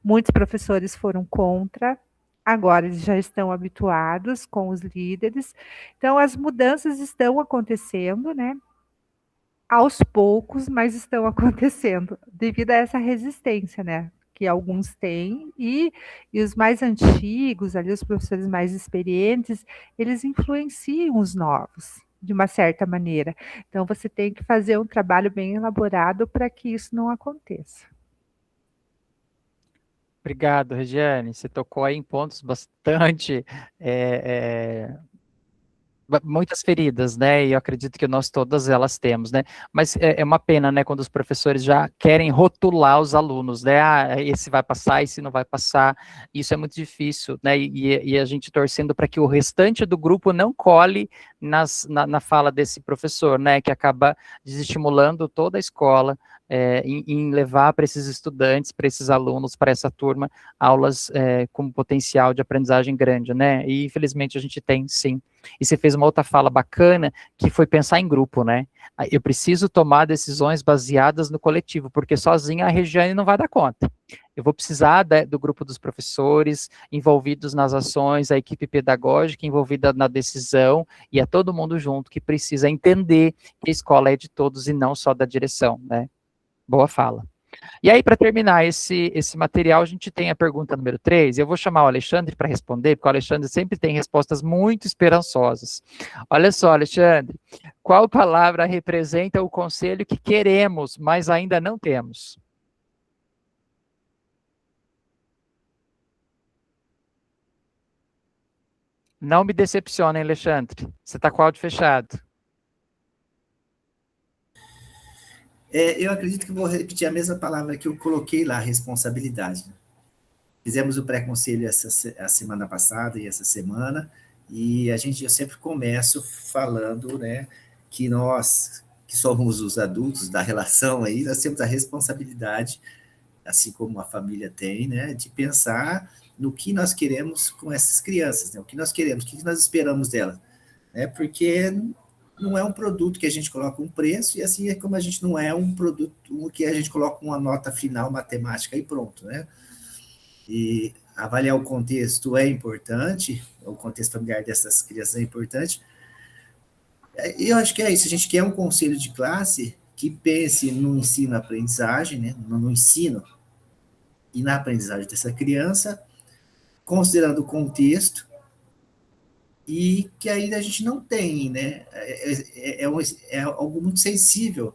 Muitos professores foram contra, agora eles já estão habituados com os líderes. Então, as mudanças estão acontecendo, né? Aos poucos, mas estão acontecendo, devido a essa resistência, né? Que alguns têm, e os mais antigos, ali, os professores mais experientes, eles influenciam os novos, de uma certa maneira. Então, você tem que fazer um trabalho bem elaborado para que isso não aconteça. Obrigado, Regiane. Você tocou aí em pontos bastante muitas feridas, né? E eu acredito que nós todas elas temos, né? Mas é uma pena, né? Quando os professores já querem rotular os alunos, né? Ah, esse vai passar, esse não vai passar. Isso é muito difícil, né? E a gente torcendo para que o restante do grupo não cole na fala desse professor, né? Que acaba desestimulando toda a escola em levar para esses estudantes, para esses alunos, para essa turma, aulas com potencial de aprendizagem grande, né? E infelizmente a gente tem, sim. E você fez uma outra fala bacana, que foi pensar em grupo, né? Eu preciso tomar decisões baseadas no coletivo, porque sozinha a Regiane não vai dar conta. Eu vou precisar do grupo dos professores, envolvidos nas ações, a equipe pedagógica envolvida na decisão, e é todo mundo junto que precisa entender que a escola é de todos e não só da direção, né? Boa fala. E aí, para terminar esse material, a gente tem a pergunta número 3. Eu vou chamar o Alexandre para responder, porque o Alexandre sempre tem respostas muito esperançosas. Olha só, Alexandre, qual palavra representa o conselho que queremos, mas ainda não temos? Não me decepcione, Alexandre. Você está com o áudio fechado. Eu acredito que vou repetir a mesma palavra que eu coloquei lá, responsabilidade. Fizemos o pré-conselho a semana passada e essa semana, e eu sempre começo falando, né, que nós, que somos os adultos da relação aí, nós temos a responsabilidade, assim como a família tem, né, de pensar no que nós queremos com essas crianças, né, o que nós queremos, o que nós esperamos delas, né, porque não é um produto que a gente coloca um preço, e assim é como a gente não é um produto que a gente coloca uma nota final matemática e pronto, né? E avaliar o contexto é importante, o contexto familiar dessas crianças é importante. E eu acho que é isso, a gente quer um conselho de classe que pense no ensino-aprendizagem, né? No ensino e na aprendizagem dessa criança, considerando o contexto, e que ainda a gente não tem, né? É algo muito sensível,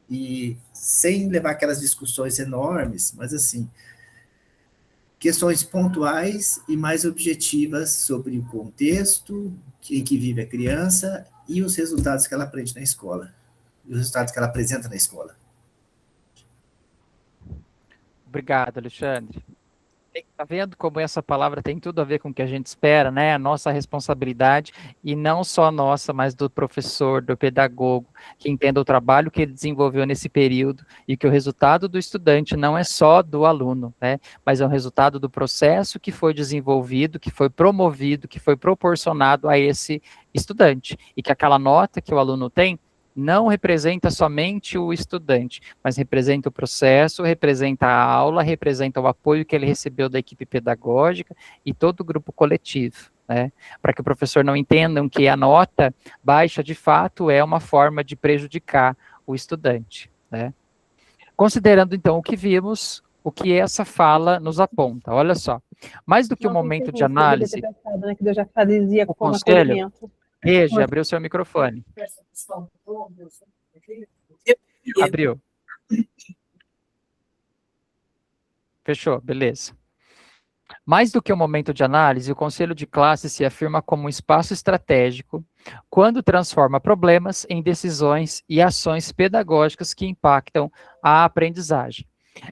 e sem levar aquelas discussões enormes, mas assim, questões pontuais e mais objetivas sobre o contexto em que vive a criança e os resultados que ela aprende na escola, e os resultados que ela apresenta na escola. Obrigado, Alexandre. Tá vendo como essa palavra tem tudo a ver com o que a gente espera, né? A nossa responsabilidade, e não só nossa, mas do professor, do pedagogo, que entenda o trabalho que ele desenvolveu nesse período, e que o resultado do estudante não é só do aluno, né? Mas é um resultado do processo que foi desenvolvido, que foi promovido, que foi proporcionado a esse estudante, e que aquela nota que o aluno tem não representa somente o estudante, mas representa o processo, representa a aula, representa o apoio que ele recebeu da equipe pedagógica e todo o grupo coletivo, né? Para que o professor não entenda que a nota baixa, de fato, é uma forma de prejudicar o estudante, né? Considerando, então, o que vimos, o que essa fala nos aponta, olha só, mais do que um momento de análise, que eu já fazia o conselho, Regi, abriu seu microfone. Abriu. Fechou, beleza. Mais do que um momento de análise, o conselho de classe se afirma como um espaço estratégico quando transforma problemas em decisões e ações pedagógicas que impactam a aprendizagem.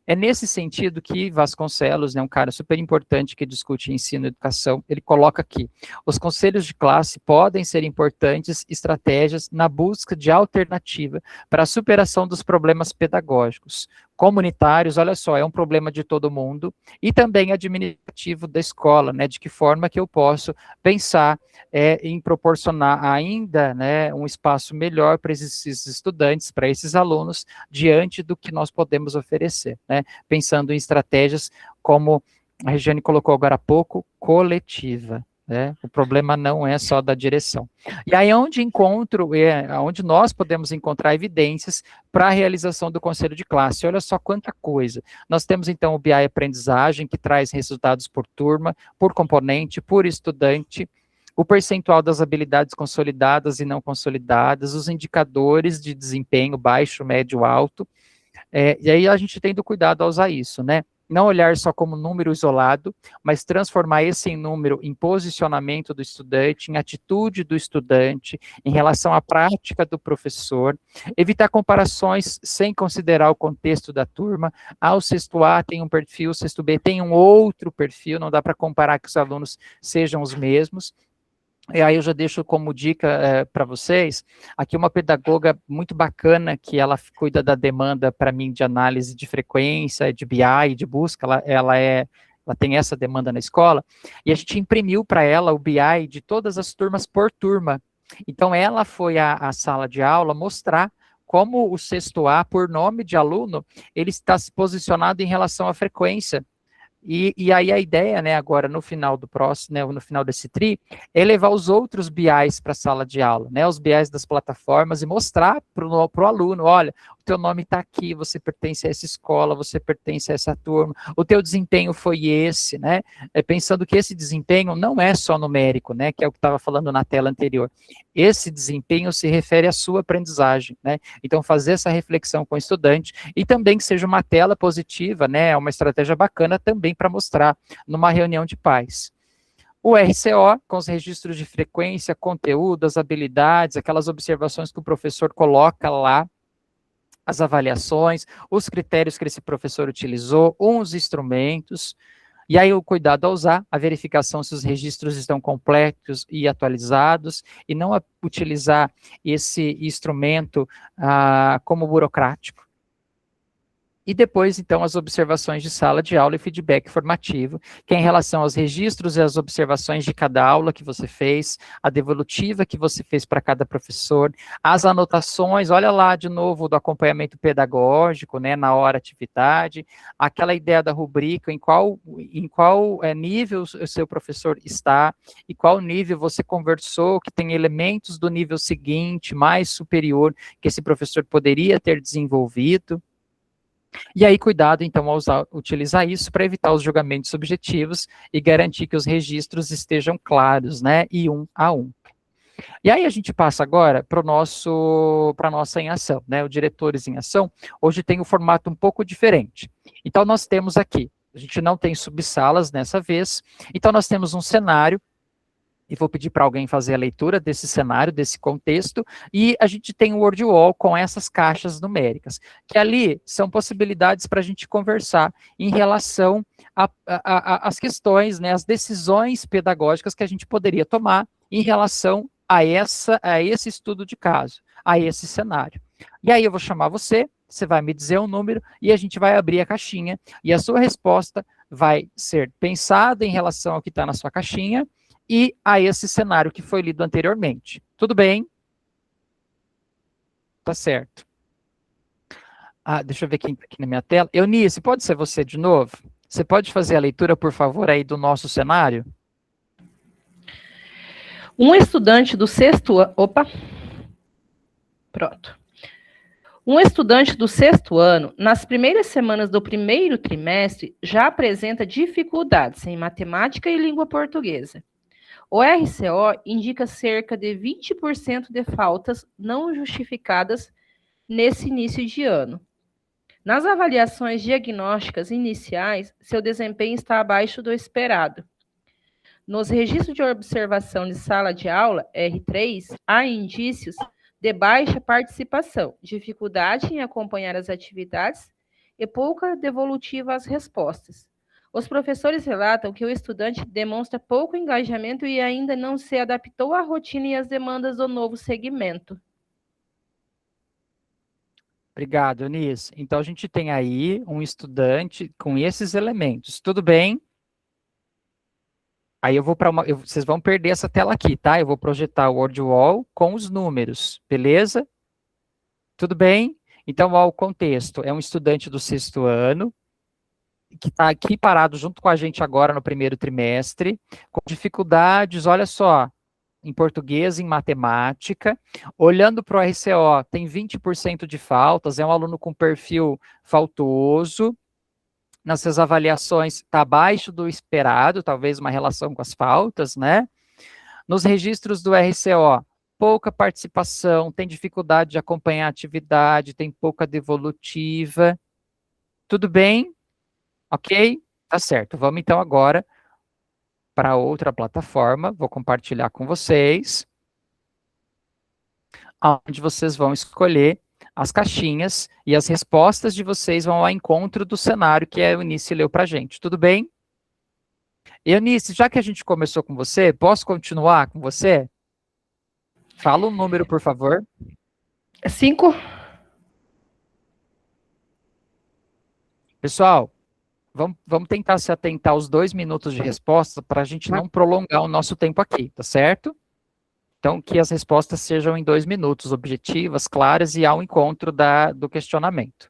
É nesse sentido que Vasconcelos, né, um cara super importante que discute ensino e educação, ele coloca aqui: os conselhos de classe podem ser importantes estratégias na busca de alternativa para a superação dos problemas pedagógicos, comunitários, olha só, é um problema de todo mundo, e também administrativo da escola, né, de que forma que eu posso pensar em proporcionar ainda, né, um espaço melhor para esses estudantes, para esses alunos, diante do que nós podemos oferecer, né, pensando em estratégias como a Regiane colocou agora há pouco, coletiva, né, o problema não é só da direção. E aí onde nós podemos encontrar evidências para a realização do conselho de classe, olha só quanta coisa. Nós temos então o BI Aprendizagem, que traz resultados por turma, por componente, por estudante, o percentual das habilidades consolidadas e não consolidadas, os indicadores de desempenho baixo, médio, alto, e aí a gente tendo cuidado ao usar isso, né? Não olhar só como número isolado, mas transformar esse número em posicionamento do estudante, em atitude do estudante, em relação à prática do professor, evitar comparações sem considerar o contexto da turma. O sexto A tem um perfil, o sexto B tem um outro perfil, não dá para comparar que os alunos sejam os mesmos. E aí eu já deixo como dica para vocês, aqui uma pedagoga muito bacana, que ela cuida da demanda para mim de análise de frequência, de BI, de busca, ela tem essa demanda na escola, e a gente imprimiu para ela o BI de todas as turmas por turma. Então ela foi à sala de aula mostrar como o sexto A, por nome de aluno, ele está se posicionado em relação à frequência. E aí a ideia, né, agora no final do próximo, né, no final desse TRI, é levar os outros BIs para a sala de aula, né, os BIs das plataformas, e mostrar para o aluno: olha, o teu nome está aqui, você pertence a essa escola, você pertence a essa turma, o teu desempenho foi esse, né, pensando que esse desempenho não é só numérico, né, que é o que estava falando na tela anterior. Esse desempenho se refere à sua aprendizagem, né, então fazer essa reflexão com o estudante, e também que seja uma tela positiva, né, é uma estratégia bacana também para mostrar numa reunião de pais. O RCO, com os registros de frequência, conteúdo, as habilidades, aquelas observações que o professor coloca lá, as avaliações, os critérios que esse professor utilizou, uns instrumentos, e aí o cuidado ao usar, a verificação se os registros estão completos e atualizados, e não utilizar esse instrumento como burocrático. E depois, então, as observações de sala de aula e feedback formativo, que é em relação aos registros e às observações de cada aula que você fez, a devolutiva que você fez para cada professor, as anotações, olha lá de novo do acompanhamento pedagógico, né, na hora atividade, aquela ideia da rubrica, em qual nível o seu professor está, e qual nível você conversou, que tem elementos do nível seguinte, mais superior, que esse professor poderia ter desenvolvido. E aí, cuidado, então, ao utilizar isso para evitar os julgamentos subjetivos e garantir que os registros estejam claros, né, e um a um. E aí a gente passa agora para a nossa em ação, né, o Diretores em Ação, hoje tem um formato um pouco diferente. Então, nós temos aqui A gente não tem subsalas nessa vez, então nós temos um cenário, e vou pedir para alguém fazer a leitura desse cenário, desse contexto, e a gente tem o Word Wall com essas caixas numéricas, que ali são possibilidades para a gente conversar em relação às questões, né, as decisões pedagógicas que a gente poderia tomar em relação a esse estudo de caso, a esse cenário. E aí eu vou chamar você vai me dizer um número, e a gente vai abrir a caixinha, e a sua resposta vai ser pensada em relação ao que está na sua caixinha, e a esse cenário que foi lido anteriormente. Tudo bem? Tá certo. Deixa eu ver quem está aqui na minha tela. Eunice, pode ser você de novo? Você pode fazer a leitura, por favor, aí do nosso cenário? Um estudante do sexto ano... Opa! Pronto. Um estudante do sexto ano, nas primeiras semanas do primeiro trimestre, já apresenta dificuldades em matemática e língua portuguesa. O RCO indica cerca de 20% de faltas não justificadas nesse início de ano. Nas avaliações diagnósticas iniciais, seu desempenho está abaixo do esperado. Nos registros de observação de sala de aula, R3, há indícios de baixa participação, dificuldade em acompanhar as atividades e pouca devolutiva às respostas. Os professores relatam que o estudante demonstra pouco engajamento e ainda não se adaptou à rotina e às demandas do novo segmento. Obrigado, Eunice. Então, a gente tem aí um estudante com esses elementos. Tudo bem? Aí eu vou para vocês vão perder essa tela aqui, tá? Eu vou projetar o Word Wall com os números, beleza? Tudo bem? Então, ó, o contexto é um estudante do sexto ano, que está aqui parado junto com a gente agora no primeiro trimestre, com dificuldades, olha só, em português, em matemática. Olhando para o RCO, tem 20% de faltas, é um aluno com perfil faltoso. Nessas avaliações, está abaixo do esperado, talvez uma relação com as faltas, né? Nos registros do RCO, pouca participação, tem dificuldade de acompanhar a atividade, tem pouca devolutiva. Tudo bem? Ok? Tá certo. Vamos então agora para outra plataforma. Vou compartilhar com vocês, onde vocês vão escolher as caixinhas e as respostas de vocês vão ao encontro do cenário que a Eunice leu para a gente. Tudo bem? Eunice, já que a gente começou com você, posso continuar com você? Fala um número, por favor. 5. Pessoal, vamos tentar se atentar aos 2 minutos de resposta para a gente não prolongar o nosso tempo aqui, tá certo? Então, que as respostas sejam em 2 minutos, objetivas, claras e ao encontro do questionamento.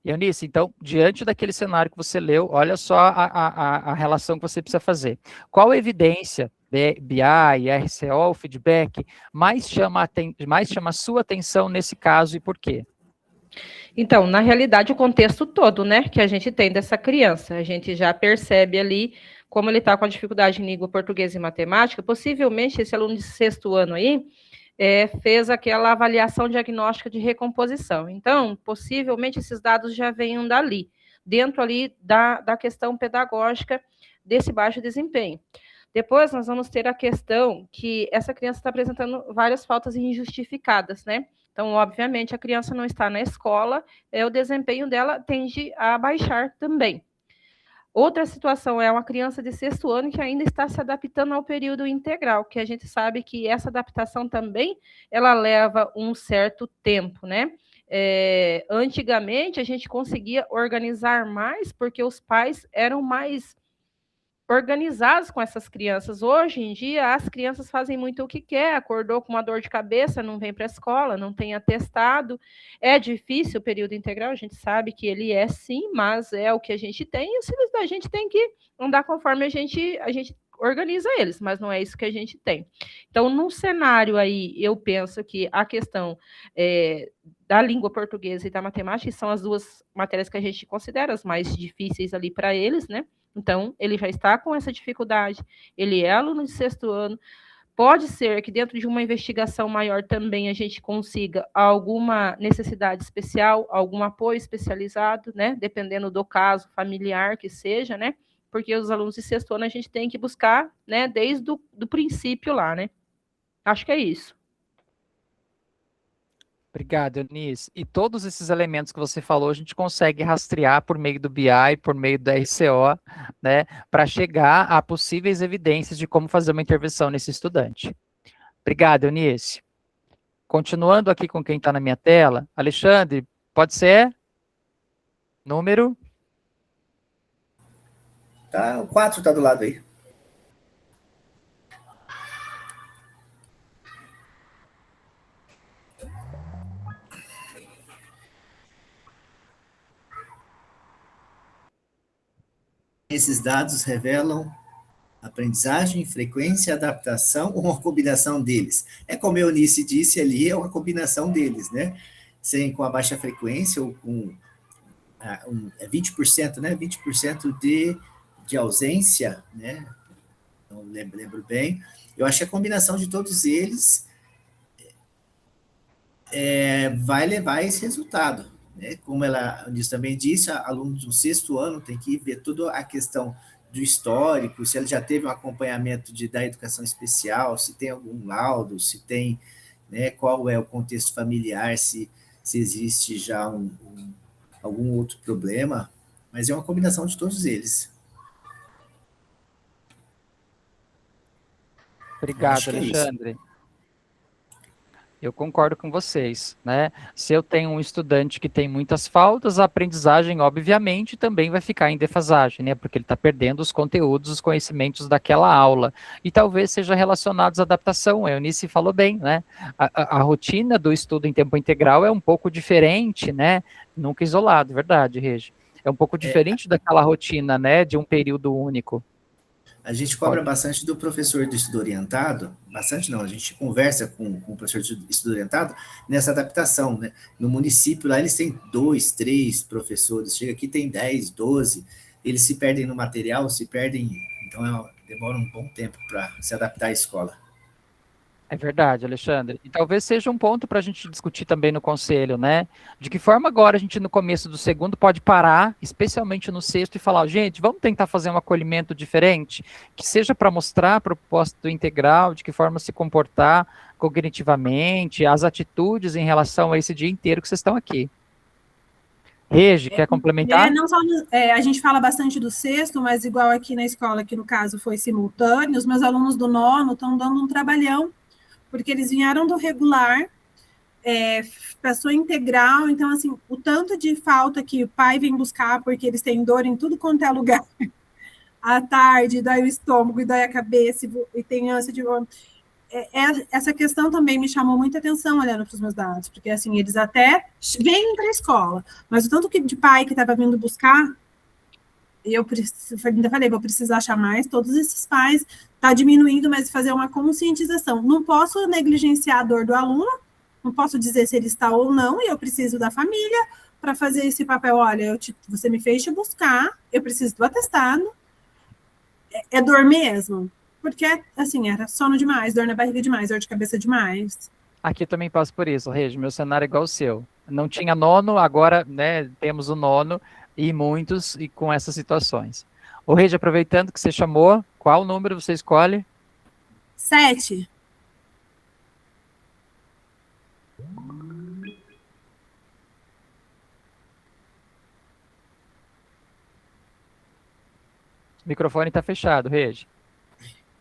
Eunice, então, diante daquele cenário que você leu, olha só a relação que você precisa fazer. Qual evidência, BI, RCO, feedback, mais chama a sua atenção nesse caso e por quê? Então, na realidade, o contexto todo, né, que a gente tem dessa criança, a gente já percebe ali como ele está com a dificuldade em língua portuguesa e matemática. Possivelmente, esse aluno de sexto ano aí fez aquela avaliação diagnóstica de recomposição. Então, possivelmente, esses dados já venham dali, dentro ali da questão pedagógica desse baixo desempenho. Depois, nós vamos ter a questão que essa criança está apresentando várias faltas injustificadas, né? Então, obviamente, a criança não está na escola, o desempenho dela tende a baixar também. Outra situação é uma criança de sexto ano que ainda está se adaptando ao período integral, que a gente sabe que essa adaptação também, ela leva um certo tempo, né? Antigamente, a gente conseguia organizar mais, porque os pais eram mais organizados com essas crianças. Hoje em dia, as crianças fazem muito o que quer, acordou com uma dor de cabeça, não vem para a escola, não tem atestado. É difícil o período integral, a gente sabe que ele é sim, mas é o que a gente tem, e os filhos da gente tem que andar conforme a gente organiza eles, mas não é isso que a gente tem. Então, num cenário aí, eu penso que a questão da língua portuguesa e da matemática são as duas matérias que a gente considera as mais difíceis ali para eles, né? Então, ele já está com essa dificuldade, ele é aluno de sexto ano, Pode ser que dentro de uma investigação maior também a gente consiga alguma necessidade especial, algum apoio especializado, né? Dependendo do caso familiar que seja, né? Porque os alunos de sexto ano a gente tem que buscar, né? Desde do princípio lá, né? Acho que é isso. Obrigado, Eunice. E todos esses elementos que você falou, a gente consegue rastrear por meio do BI, por meio da RCO, né, para chegar a possíveis evidências de como fazer uma intervenção nesse estudante. Obrigado, Eunice. Continuando aqui com quem está na minha tela, Alexandre, pode ser? Número? Tá, o 4 está do lado aí. Esses dados revelam aprendizagem, frequência, adaptação ou uma combinação deles. É como a Eunice disse ali, é uma combinação deles, né? Com a baixa frequência ou com 20%, né? 20% de ausência, né? Não lembro bem. Eu acho que a combinação de todos eles vai levar a esse resultado, né? Como a Eunice também disse, alunos do sexto ano tem que ver toda a questão do histórico, se ele já teve um acompanhamento da educação especial, se tem algum laudo, se tem, né, qual é o contexto familiar, se existe já algum outro problema, mas é uma combinação de todos eles. Obrigado, Alexandre. Eu concordo com vocês, né? Se eu tenho um estudante que tem muitas faltas, a aprendizagem, obviamente, também vai ficar em defasagem, né? Porque ele está perdendo os conteúdos, os conhecimentos daquela aula. E talvez seja relacionados à adaptação. A Eunice falou bem, né? A rotina do estudo em tempo integral é um pouco diferente, né? Nunca isolado, verdade, Regi? É um pouco diferente daquela rotina, né? De um período único. A gente cobra bastante do professor do estudo orientado, bastante não, a gente conversa com o professor do estudo orientado nessa adaptação, né? No município lá eles têm 2, 3 professores, chega aqui tem 10, 12, eles se perdem no material, se perdem, então demora um bom tempo para se adaptar à escola. É verdade, Alexandre. E talvez seja um ponto para a gente discutir também no conselho, né? De que forma agora a gente, no começo do segundo, pode parar, especialmente no sexto, e falar, gente, vamos tentar fazer um acolhimento diferente, que seja para mostrar a proposta do integral, de que forma se comportar cognitivamente, as atitudes em relação a esse dia inteiro que vocês estão aqui. Regi, quer complementar? Não só a gente fala bastante do sexto, mas igual aqui na escola, que no caso foi simultâneo, os meus alunos do nono estão dando um trabalhão, porque eles vieram do regular, passou integral, então, assim, o tanto de falta que o pai vem buscar, porque eles têm dor em tudo quanto é lugar, à tarde, dói o estômago, e dói a cabeça, e tem ânsia de... essa questão também me chamou muita atenção, olhando para os meus dados, porque, assim, eles até vêm para a escola, mas o tanto de pai que estava vindo buscar, eu ainda falei, vou precisar achar mais todos esses pais, está diminuindo, mas fazer uma conscientização. Não posso negligenciar a dor do aluno, não posso dizer se ele está ou não, e eu preciso da família para fazer esse papel. Olha, você me fez te buscar, eu preciso do atestado. É dor mesmo? Porque, assim, era sono demais, dor na barriga demais, dor de cabeça demais. Aqui também passo por isso, Regi, meu cenário é igual ao seu. Não tinha nono, agora, né, temos o nono, e muitos, e com essas situações. Ô, Regi, aproveitando que você chamou, qual número você escolhe? 7. O microfone está fechado, Regi.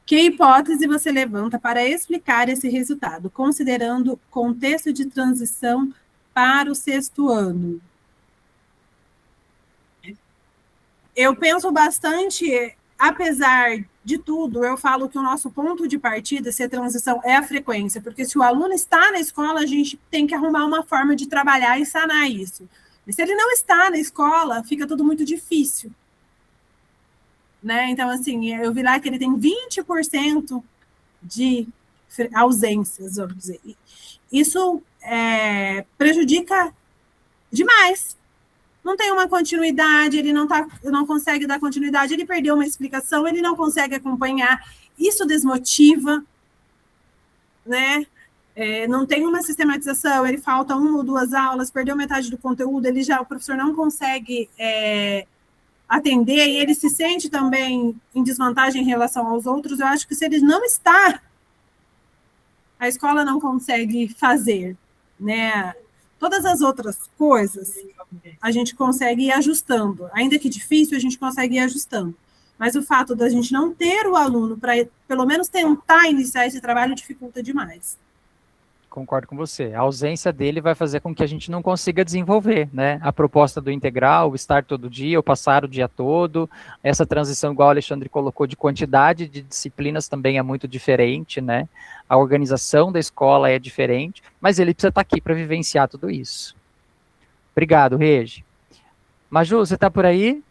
Que hipótese você levanta para explicar esse resultado, considerando contexto de transição para o sexto ano? Eu penso bastante, apesar de tudo, eu falo que o nosso ponto de partida, se a transição é a frequência, porque se o aluno está na escola, a gente tem que arrumar uma forma de trabalhar e sanar isso. Mas se ele não está na escola, fica tudo muito difícil. Né? Então, assim, eu vi lá que ele tem 20% de ausências, vamos dizer. Isso prejudica demais. Não tem uma continuidade, ele não consegue dar continuidade, ele perdeu uma explicação, ele não consegue acompanhar, isso desmotiva, né? Não tem uma sistematização, ele falta 1 ou 2 aulas, perdeu metade do conteúdo, o professor não consegue atender, e ele se sente também em desvantagem em relação aos outros. Eu acho que se ele não está, a escola não consegue fazer, né? Todas as outras coisas, a gente consegue ir ajustando. Ainda que difícil, a gente consegue ir ajustando. Mas o fato da gente não ter o aluno para, pelo menos, tentar iniciar esse trabalho dificulta demais. Concordo com você. A ausência dele vai fazer com que a gente não consiga desenvolver, né? A proposta do integral, o estar todo dia, o passar o dia todo, essa transição, igual o Alexandre colocou, de quantidade de disciplinas também é muito diferente, né? A organização da escola é diferente, mas ele precisa estar aqui para vivenciar tudo isso. Obrigado, Regi. Maju, você está por aí?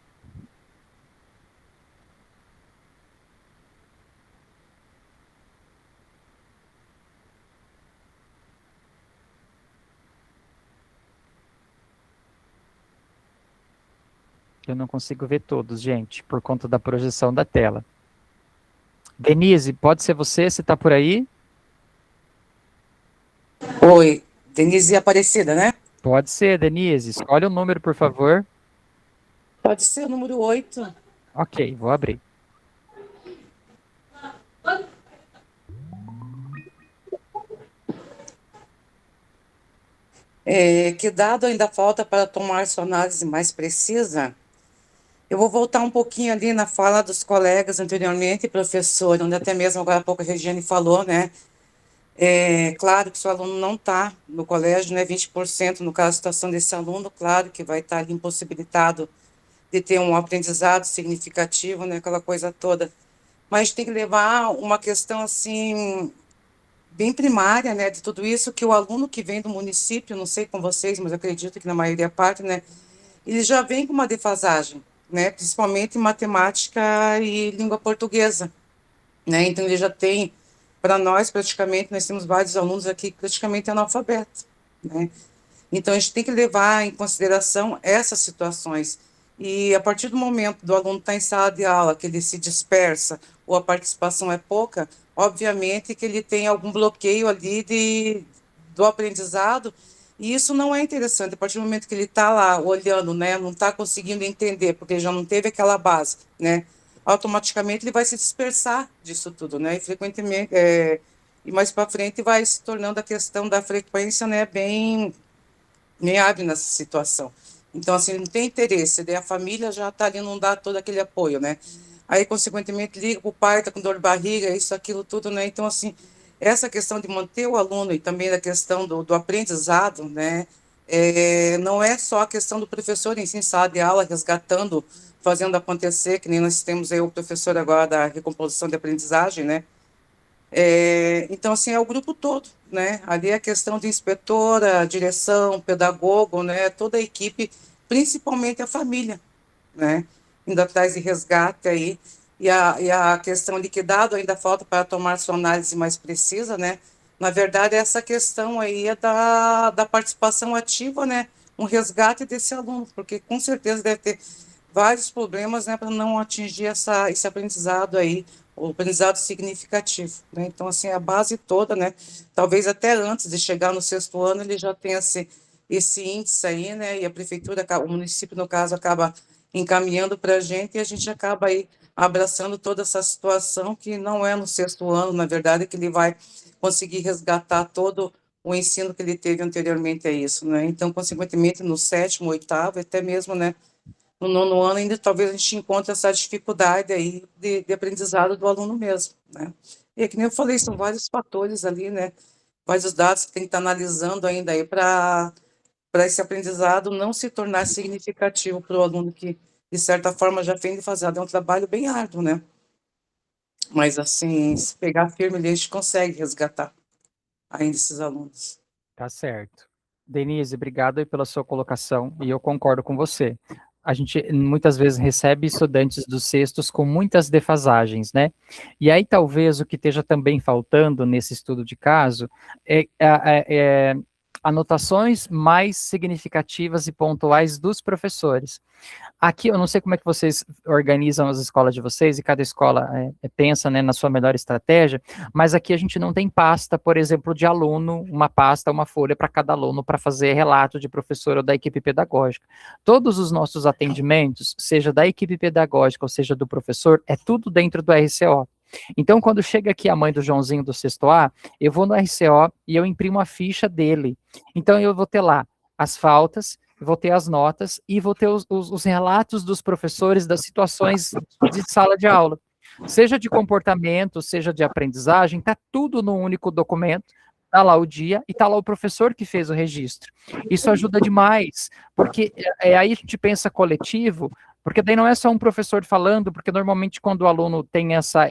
Eu não consigo ver todos, gente, por conta da projeção da tela. Denise, pode ser você está por aí? Oi, Denise Aparecida, né? Pode ser, Denise. Escolhe o número, por favor. Pode ser o número 8. Ok, vou abrir. Que dado ainda falta para tomar sua análise mais precisa? Eu vou voltar um pouquinho ali na fala dos colegas anteriormente, professor, onde até mesmo agora há pouco a Regiane falou, né? Claro que se o aluno não está no colégio, né, 20% no caso da situação desse aluno, claro que vai estar ali impossibilitado de ter um aprendizado significativo, né, aquela coisa toda. Mas tem que levar uma questão, assim, bem primária, né, de tudo isso, que o aluno que vem do município, não sei com vocês, mas eu acredito que na maioria parte, né, ele já vem com uma defasagem, né, principalmente em matemática e língua portuguesa, né, então ele já tem, para nós praticamente, nós temos vários alunos aqui praticamente analfabetos, né, então a gente tem que levar em consideração essas situações, e a partir do momento do aluno estar em sala de aula, que ele se dispersa, ou a participação é pouca, obviamente que ele tem algum bloqueio ali do aprendizado, e isso não é interessante. A partir do momento que ele está lá olhando, né, não está conseguindo entender, porque ele já não teve aquela base, né, automaticamente ele vai se dispersar disso tudo, né, e frequentemente, e mais para frente vai se tornando a questão da frequência, né, bem hábil nessa situação. Então, assim, não tem interesse, daí a família já está ali, não dá todo aquele apoio, né? Aí, consequentemente, liga para o pai, está com dor de barriga, isso, aquilo, tudo, né? Então, assim, essa questão de manter o aluno e também da questão do aprendizado, né? Não é só a questão do professor em si, em sala de aula, resgatando, fazendo acontecer, que nem nós temos aí o professor agora da recomposição de aprendizagem, né? Então, assim, é o grupo todo, né? Ali é a questão de inspetora, direção, pedagogo, né? Toda a equipe, principalmente a família, né? Indo atrás de resgate aí. E a questão de que dado ainda falta para tomar sua análise mais precisa, né? Na verdade, essa questão aí é da participação ativa, né? Um resgate desse aluno, porque com certeza deve ter vários problemas, né? Para não atingir esse aprendizado aí, o aprendizado significativo, né? Então, assim, a base toda, né? Talvez até antes de chegar no 6º ano, ele já tenha esse índice aí, né? E a prefeitura, o município, no caso, acaba encaminhando para a gente e a gente acaba aí abraçando toda essa situação que não é no 6º ano, na verdade, que ele vai conseguir resgatar todo o ensino que ele teve anteriormente a isso, né? Então, consequentemente, no 7º, 8º, até mesmo, né? No 9º ano ainda talvez a gente encontre essa dificuldade aí de aprendizado do aluno mesmo, né? E que nem eu falei, são vários fatores ali, né? Vários dados que tem que estar analisando ainda aí para esse aprendizado não se tornar significativo para o aluno que, de certa forma, já vem de fazer. É um trabalho bem árduo, né? Mas, assim, se pegar firme, a gente consegue resgatar ainda esses alunos. Tá certo. Denise, obrigado aí pela sua colocação, e eu concordo com você. A gente muitas vezes recebe estudantes dos 6º com muitas defasagens, né? E aí talvez o que esteja também faltando nesse estudo de caso é anotações mais significativas e pontuais dos professores. Aqui, eu não sei como é que vocês organizam as escolas de vocês, e cada escola pensa, né, na sua melhor estratégia, mas aqui a gente não tem pasta, por exemplo, de aluno, uma pasta, uma folha para cada aluno para fazer relato de professor ou da equipe pedagógica. Todos os nossos atendimentos, seja da equipe pedagógica ou seja do professor, é tudo dentro do RCO. Então, quando chega aqui a mãe do Joãozinho do sexto A, eu vou no RCO e eu imprimo a ficha dele. Então, eu vou ter lá as faltas, vou ter as notas e vou ter os relatos dos professores das situações de sala de aula. Seja de comportamento, seja de aprendizagem, está tudo num único documento, está lá o dia e está lá o professor que fez o registro. Isso ajuda demais, porque aí a gente pensa coletivo, porque daí não é só um professor falando, porque normalmente quando o aluno tem essa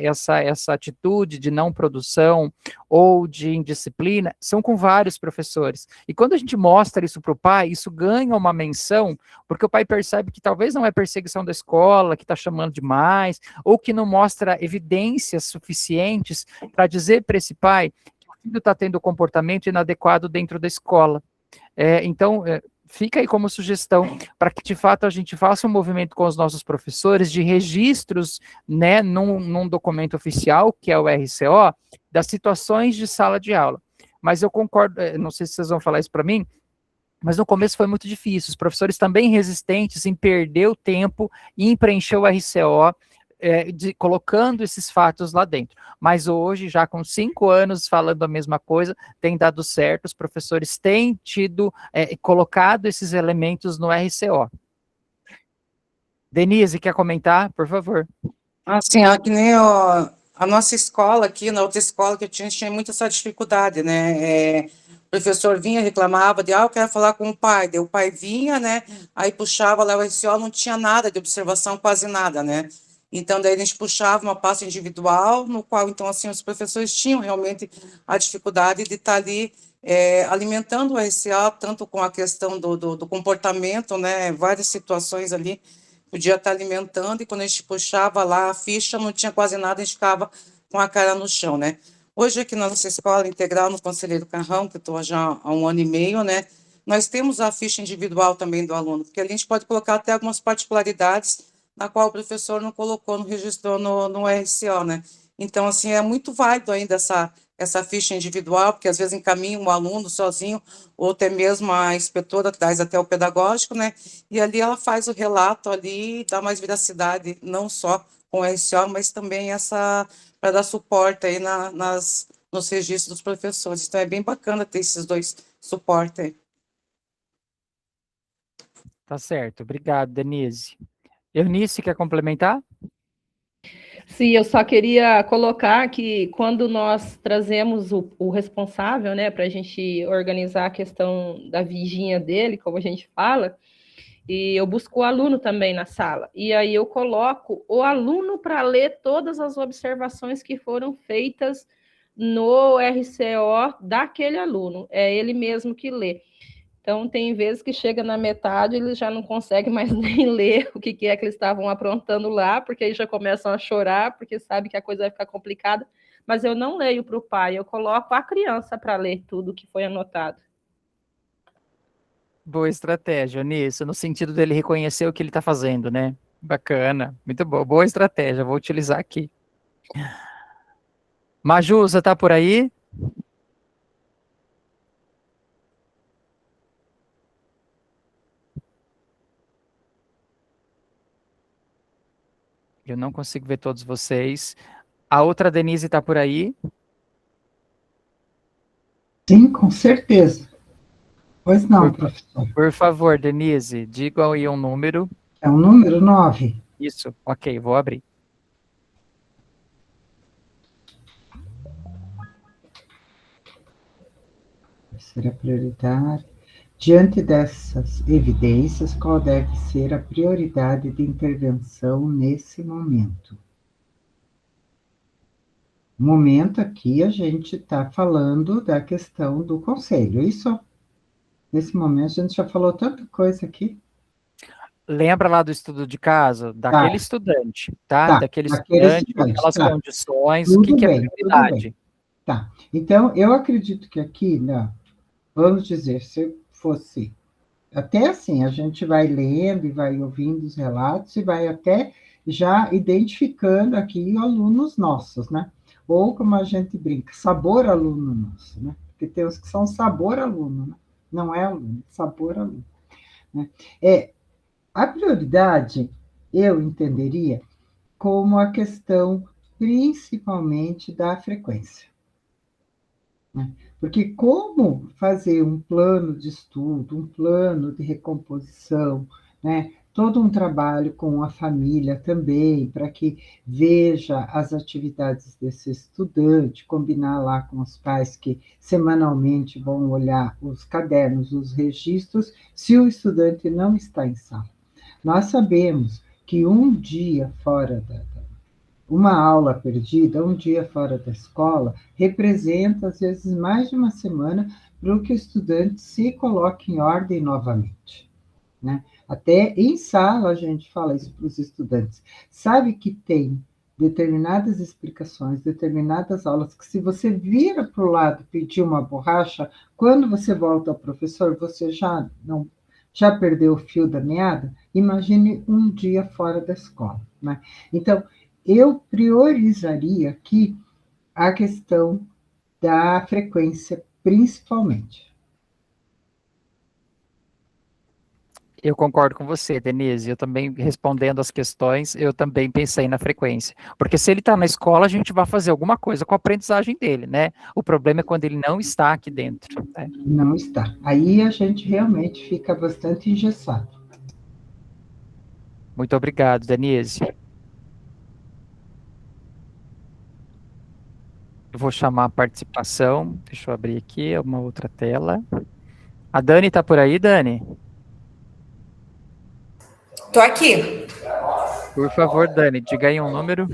atitude de não produção ou de indisciplina, são com vários professores. E quando a gente mostra isso para o pai, isso ganha uma menção, porque o pai percebe que talvez não é perseguição da escola, que está chamando demais, ou que não mostra evidências suficientes para dizer para esse pai que o filho está tendo comportamento inadequado dentro da escola. Então, fica aí como sugestão para que, de fato, a gente faça um movimento com os nossos professores de registros, né, num documento oficial, que é o RCO, das situações de sala de aula. Mas eu concordo, não sei se vocês vão falar isso para mim, mas no começo foi muito difícil. Os professores também resistentes em perder o tempo e em preencher o RCO, colocando esses fatos lá dentro. Mas hoje, já com 5 anos falando a mesma coisa, tem dado certo, os professores têm colocado esses elementos no RCO. Denise, quer comentar, por favor? Assim, que nem a nossa escola aqui, na outra escola que eu tinha muito essa dificuldade, né? O professor vinha, reclamava de, eu quero falar com o pai. Daí o pai vinha, né? Aí puxava lá o RCO, não tinha nada de observação, quase nada, né? Então, daí a gente puxava uma pasta individual, no qual, então, assim, os professores tinham realmente a dificuldade de estar ali alimentando o RCA, tanto com a questão do comportamento, né, várias situações ali, podia estar alimentando, e quando a gente puxava lá a ficha, não tinha quase nada, a gente ficava com a cara no chão, né. Hoje, aqui na nossa escola integral, no Conselheiro Carrão, que eu estou já há 1 ano e meio, né, nós temos a ficha individual também do aluno, porque ali a gente pode colocar até algumas particularidades na qual o professor não colocou, não registrou no RCO, né? Então, assim, é muito válido ainda essa ficha individual, porque às vezes encaminha um aluno sozinho, ou até mesmo a inspetora traz até o pedagógico, né? E ali ela faz o relato ali, dá mais veracidade, não só com o RCO, mas também para dar suporte aí nos registros dos professores. Então, é bem bacana ter esses 2 suportes aí. Tá certo, obrigado, Denise. Eunice, quer complementar? Sim, eu só queria colocar que quando nós trazemos o responsável, né, para a gente organizar a questão da vidinha dele, como a gente fala, e eu busco o aluno também na sala, e aí eu coloco o aluno para ler todas as observações que foram feitas no RCO daquele aluno, é ele mesmo que lê. Então, tem vezes que chega na metade, eles já não conseguem mais nem ler o que é que eles estavam aprontando lá, porque aí já começam a chorar, porque sabe que a coisa vai ficar complicada. Mas eu não leio para o pai, eu coloco a criança para ler tudo que foi anotado. Boa estratégia, nisso, no sentido dele reconhecer o que ele está fazendo, né? Bacana, muito bom, boa estratégia, vou utilizar aqui. Maju, você está por aí? Eu não consigo ver todos vocês. A outra Denise está por aí? Sim, com certeza. Pois não, professor. Por favor, Denise, diga aí um número. É o número 9. Isso, ok, vou abrir. Será prioritário. Diante dessas evidências, qual deve ser a prioridade de intervenção nesse momento? No momento aqui, a gente está falando da questão do conselho, isso? Nesse momento, a gente já falou tanta coisa aqui. Lembra lá do estudo de caso? Daquele estudante, tá? Tá, daquele estudante com aquelas condições, o que é prioridade? Tá, então, eu acredito que aqui, Vamos dizer, se fosse até assim, a gente vai lendo e vai ouvindo os relatos e vai até já identificando aqui alunos nossos, né? Ou como a gente brinca, sabor aluno nosso, né? Porque tem os que são sabor aluno, né? Não é aluno, sabor aluno. Né? A prioridade, eu entenderia como a questão principalmente da frequência. Né? Porque como fazer um plano de estudo, um plano de recomposição, né? Todo um trabalho com a família também, para que veja as atividades desse estudante, combinar lá com os pais que semanalmente vão olhar os cadernos, os registros, se o estudante não está em sala. Nós sabemos que um dia fora uma aula perdida, um dia fora da escola, representa, às vezes, mais de uma semana para que o estudante se coloque em ordem novamente. Né? Até em sala a gente fala isso para os estudantes. Sabe que tem determinadas explicações, determinadas aulas, que se você vira para o lado pedir uma borracha, quando você volta ao professor, você já perdeu o fio da meada? Imagine um dia fora da escola. Né? Então, eu priorizaria aqui a questão da frequência, principalmente. Eu concordo com você, Denise. Eu também, respondendo as questões, eu também pensei na frequência. Porque se ele está na escola, a gente vai fazer alguma coisa com a aprendizagem dele, né? O problema é quando ele não está aqui dentro. Né? Não está. Aí a gente realmente fica bastante engessado. Muito obrigado, Denise. Eu vou chamar a participação. Deixa eu abrir aqui uma outra tela. A Dani está por aí, Dani? Estou aqui. Por favor, Dani, diga aí um número.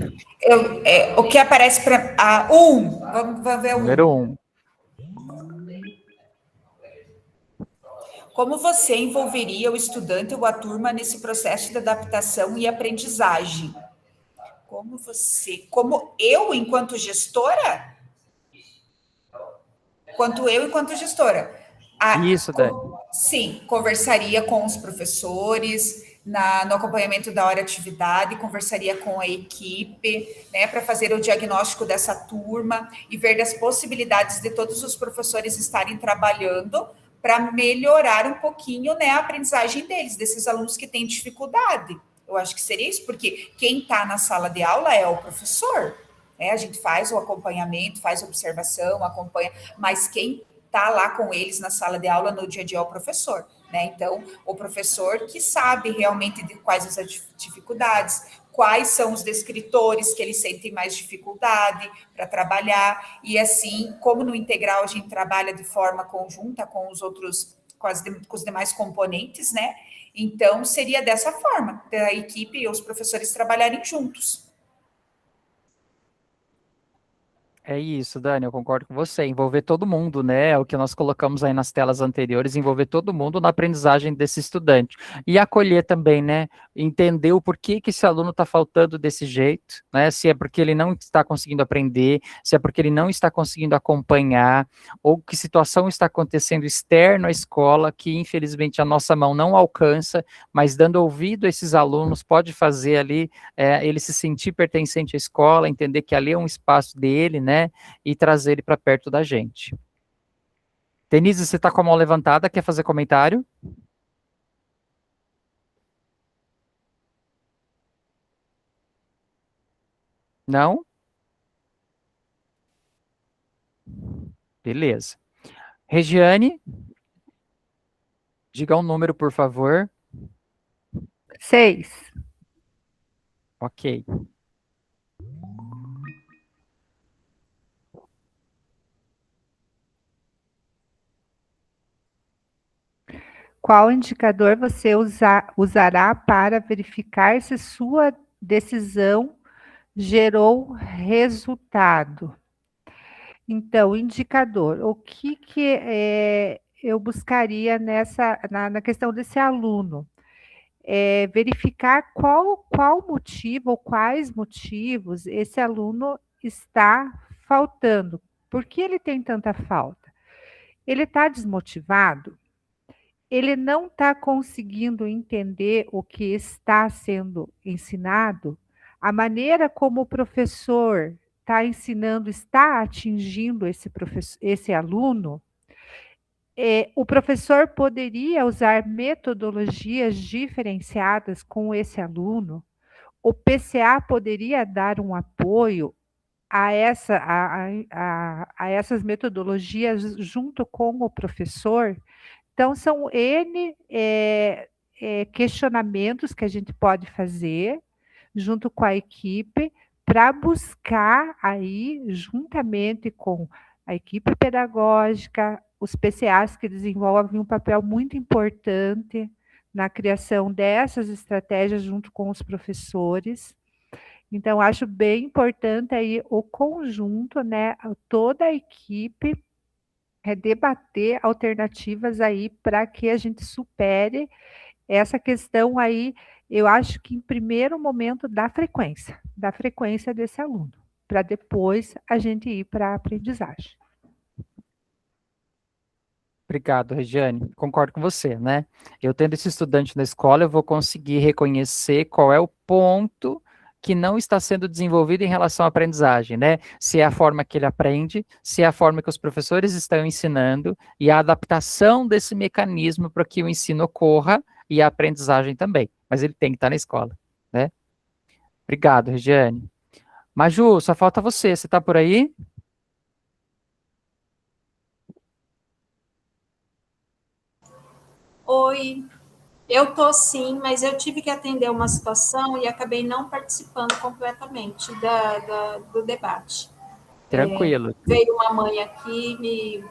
O que aparece para... Vamos ver o 1. Número 1. Como você envolveria o estudante ou a turma nesse processo de adaptação e aprendizagem? Como eu, enquanto gestora? Enquanto gestora. Isso, Dani. Sim, conversaria com os professores, no acompanhamento da hora de atividade, conversaria com a equipe, né, para fazer o diagnóstico dessa turma e ver das possibilidades de todos os professores estarem trabalhando para melhorar um pouquinho, né, a aprendizagem deles, desses alunos que têm dificuldade. Eu acho que seria isso, porque quem está na sala de aula é o professor, né? A gente faz o acompanhamento, faz a observação, acompanha, mas quem está lá com eles na sala de aula no dia a dia é o professor, né? Então, o professor que sabe realmente de quais as dificuldades, quais são os descritores que eles sentem mais dificuldade para trabalhar, e assim, como no integral a gente trabalha de forma conjunta com os outros, com os demais componentes, né? Então, seria dessa forma, a equipe e os professores trabalharem juntos. É isso, Dani, eu concordo com você. Envolver todo mundo, né? É o que nós colocamos aí nas telas anteriores, envolver todo mundo na aprendizagem desse estudante. E acolher também, né? Entender o porquê que esse aluno está faltando desse jeito, né? Se é porque ele não está conseguindo aprender, se é porque ele não está conseguindo acompanhar, ou que situação está acontecendo externo à escola, que infelizmente a nossa mão não alcança, mas dando ouvido a esses alunos pode fazer ali ele se sentir pertencente à escola, entender que ali é um espaço dele, né? E trazer ele para perto da gente. Denise, você está com a mão levantada, quer fazer comentário? Não? Beleza. Regiane, diga um número, por favor. 6. Ok. Qual indicador você usará para verificar se sua decisão gerou resultado? Então, indicador, o que eu buscaria na questão desse aluno? Verificar qual motivo ou quais motivos esse aluno está faltando. Por que ele tem tanta falta? Ele está desmotivado? Ele não está conseguindo entender o que está sendo ensinado? A maneira como o professor está ensinando está atingindo esse aluno? O professor poderia usar metodologias diferenciadas com esse aluno? O PCA poderia dar um apoio a essas metodologias junto com o professor? Então, são N questionamentos que a gente pode fazer junto com a equipe para buscar aí, juntamente com a equipe pedagógica, os PCAs que desenvolvem um papel muito importante na criação dessas estratégias junto com os professores. Então, acho bem importante aí o conjunto, né, toda a equipe debater alternativas aí para que a gente supere essa questão aí, eu acho que em primeiro momento da frequência desse aluno, para depois a gente ir para a aprendizagem. Obrigado, Regiane. Concordo com você, né? Eu tendo esse estudante na escola, eu vou conseguir reconhecer qual é o ponto que não está sendo desenvolvido em relação à aprendizagem, né? Se é a forma que ele aprende, se é a forma que os professores estão ensinando e a adaptação desse mecanismo para que o ensino ocorra e a aprendizagem também. Mas ele tem que estar na escola, né? Obrigado, Regiane. Maju, só falta você. Você está por aí? Oi, eu tô sim, mas eu tive que atender uma situação e acabei não participando completamente do debate. Tranquilo. Veio uma mãe aqui,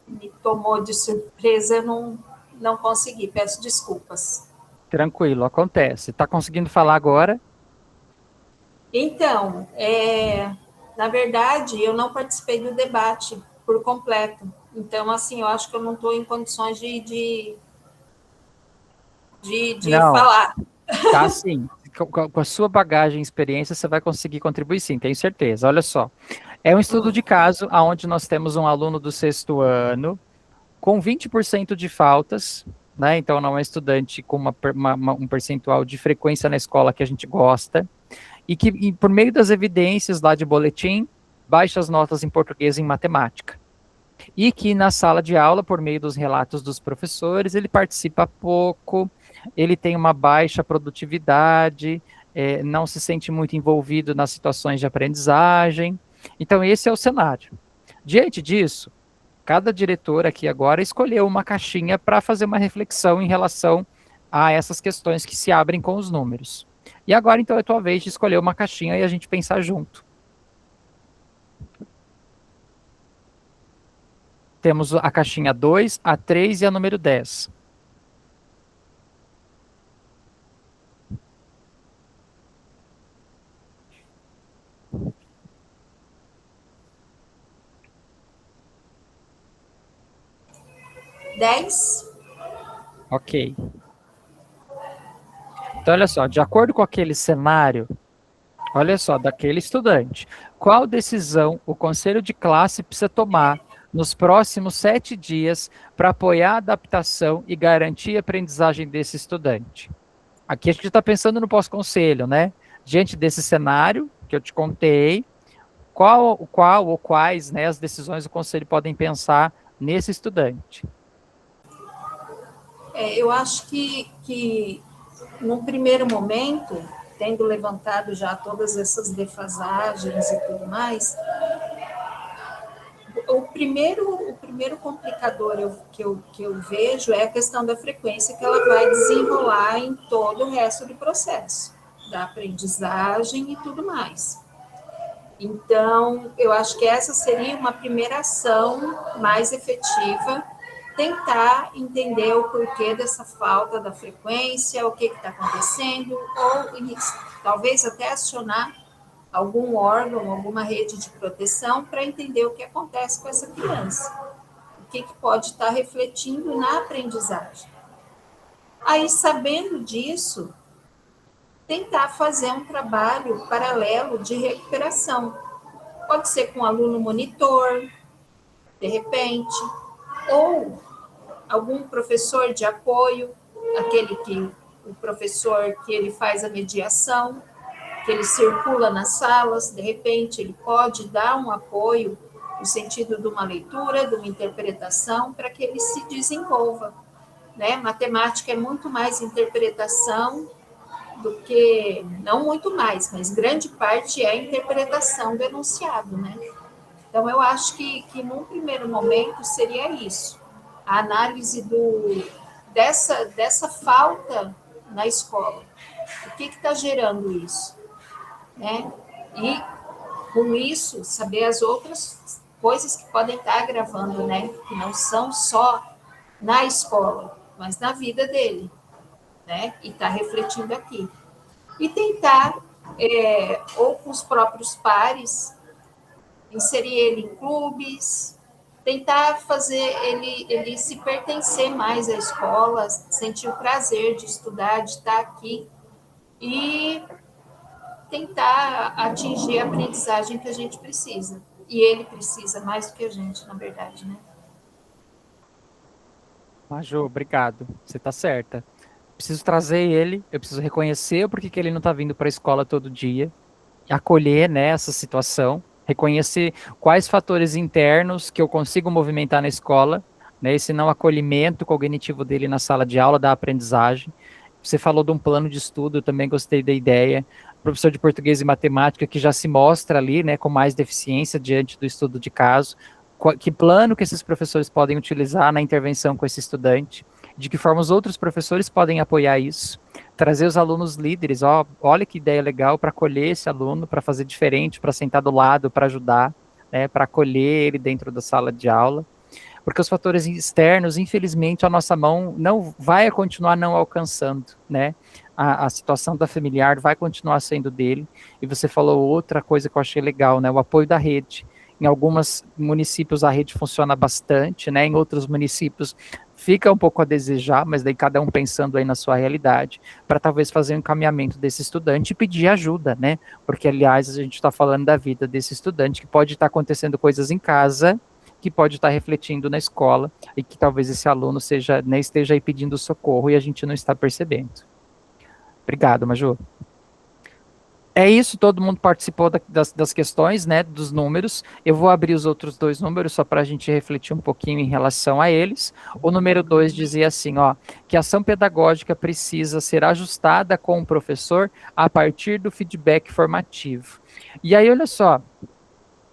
me tomou de surpresa, eu não consegui, peço desculpas. Tranquilo, acontece. Está conseguindo falar agora? Então, na verdade, eu não participei do debate por completo. Então, assim, eu acho que eu não estou em condições de Não, falar. tá sim. Com a sua bagagem e experiência, você vai conseguir contribuir sim, tenho certeza. Olha só, é um estudo de caso onde nós temos um aluno do 6º ano com 20% de faltas, né? Então não é um estudante com um percentual de frequência na escola que a gente gosta, e por meio das evidências lá de boletim, baixas notas em português e em matemática. E que na sala de aula, por meio dos relatos dos professores, ele participa pouco, ele tem uma baixa produtividade, não se sente muito envolvido nas situações de aprendizagem. Então, esse é o cenário. Diante disso, cada diretor aqui agora escolheu uma caixinha para fazer uma reflexão em relação a essas questões que se abrem com os números. E agora, então, é a tua vez de escolher uma caixinha e a gente pensar junto. Temos a caixinha 2, a 3 e a número 10. Ok. Então, olha só, de acordo com aquele cenário, olha só, daquele estudante, qual decisão o conselho de classe precisa tomar nos próximos 7 dias para apoiar a adaptação e garantir a aprendizagem desse estudante? Aqui a gente está pensando no pós-conselho, né? Diante desse cenário que eu te contei, qual ou quais, né, as decisões o conselho podem pensar nesse estudante? Eu acho que num primeiro momento, tendo levantado já todas essas defasagens e tudo mais, o primeiro complicador que eu vejo é a questão da frequência que ela vai desenrolar em todo o resto do processo, da aprendizagem e tudo mais. Então, eu acho que essa seria uma primeira ação mais efetiva, tentar entender o porquê dessa falta da frequência, o que está acontecendo, ou talvez até acionar algum órgão, alguma rede de proteção para entender o que acontece com essa criança, o que pode estar refletindo na aprendizagem. Aí, sabendo disso, tentar fazer um trabalho paralelo de recuperação. Pode ser com aluno monitor, de repente, ou algum professor de apoio, o professor que ele faz a mediação, que ele circula nas salas, de repente ele pode dar um apoio no sentido de uma leitura, de uma interpretação, para que ele se desenvolva, né? Matemática é muito mais interpretação do que, não muito mais, mas grande parte é a interpretação do enunciado, né? Então, eu acho que num primeiro momento seria isso, a análise dessa falta na escola. O que está gerando isso? Né? E, com isso, saber as outras coisas que podem estar agravando, né? Que não são só na escola, mas na vida dele, né? E está refletindo aqui. E tentar, ou com os próprios pares, inserir ele em clubes, tentar fazer ele se pertencer mais à escola, sentir o prazer de estudar, de estar aqui, e tentar atingir a aprendizagem que a gente precisa. E ele precisa mais do que a gente, na verdade, né? Maju, obrigado. Você está certa. Preciso trazer ele, eu preciso reconhecer porque que ele não está vindo para a escola todo dia, acolher, né, essa situação, reconhecer quais fatores internos que eu consigo movimentar na escola, né, esse não acolhimento cognitivo dele na sala de aula, da aprendizagem. Você falou de um plano de estudo, eu também gostei da ideia. Professor de português e matemática que já se mostra ali, né, com mais deficiência diante do estudo de caso. Que plano que esses professores podem utilizar na intervenção com esse estudante? De que forma os outros professores podem apoiar isso? Trazer os alunos líderes, olha que ideia legal para acolher esse aluno, para fazer diferente, para sentar do lado, para ajudar, né, para acolher ele dentro da sala de aula. Porque os fatores externos, infelizmente, a nossa mão não vai continuar não alcançando, né? A situação da familiar vai continuar sendo dele. E você falou outra coisa que eu achei legal, né? O apoio da rede. Em alguns municípios a rede funciona bastante, né? Em outros municípios fica um pouco a desejar, mas daí cada um pensando aí na sua realidade, para talvez fazer um encaminhamento desse estudante e pedir ajuda, né? Porque, aliás, a gente está falando da vida desse estudante, que pode estar acontecendo coisas em casa, que pode estar refletindo na escola, e que talvez esse aluno né, esteja aí pedindo socorro e a gente não está percebendo. Obrigado, Maju. É isso, todo mundo participou das questões, né, dos números. Eu vou abrir os outros dois números só para a gente refletir um pouquinho em relação a eles. O número 2 dizia assim, que a ação pedagógica precisa ser ajustada com o professor a partir do feedback formativo. E aí, olha só,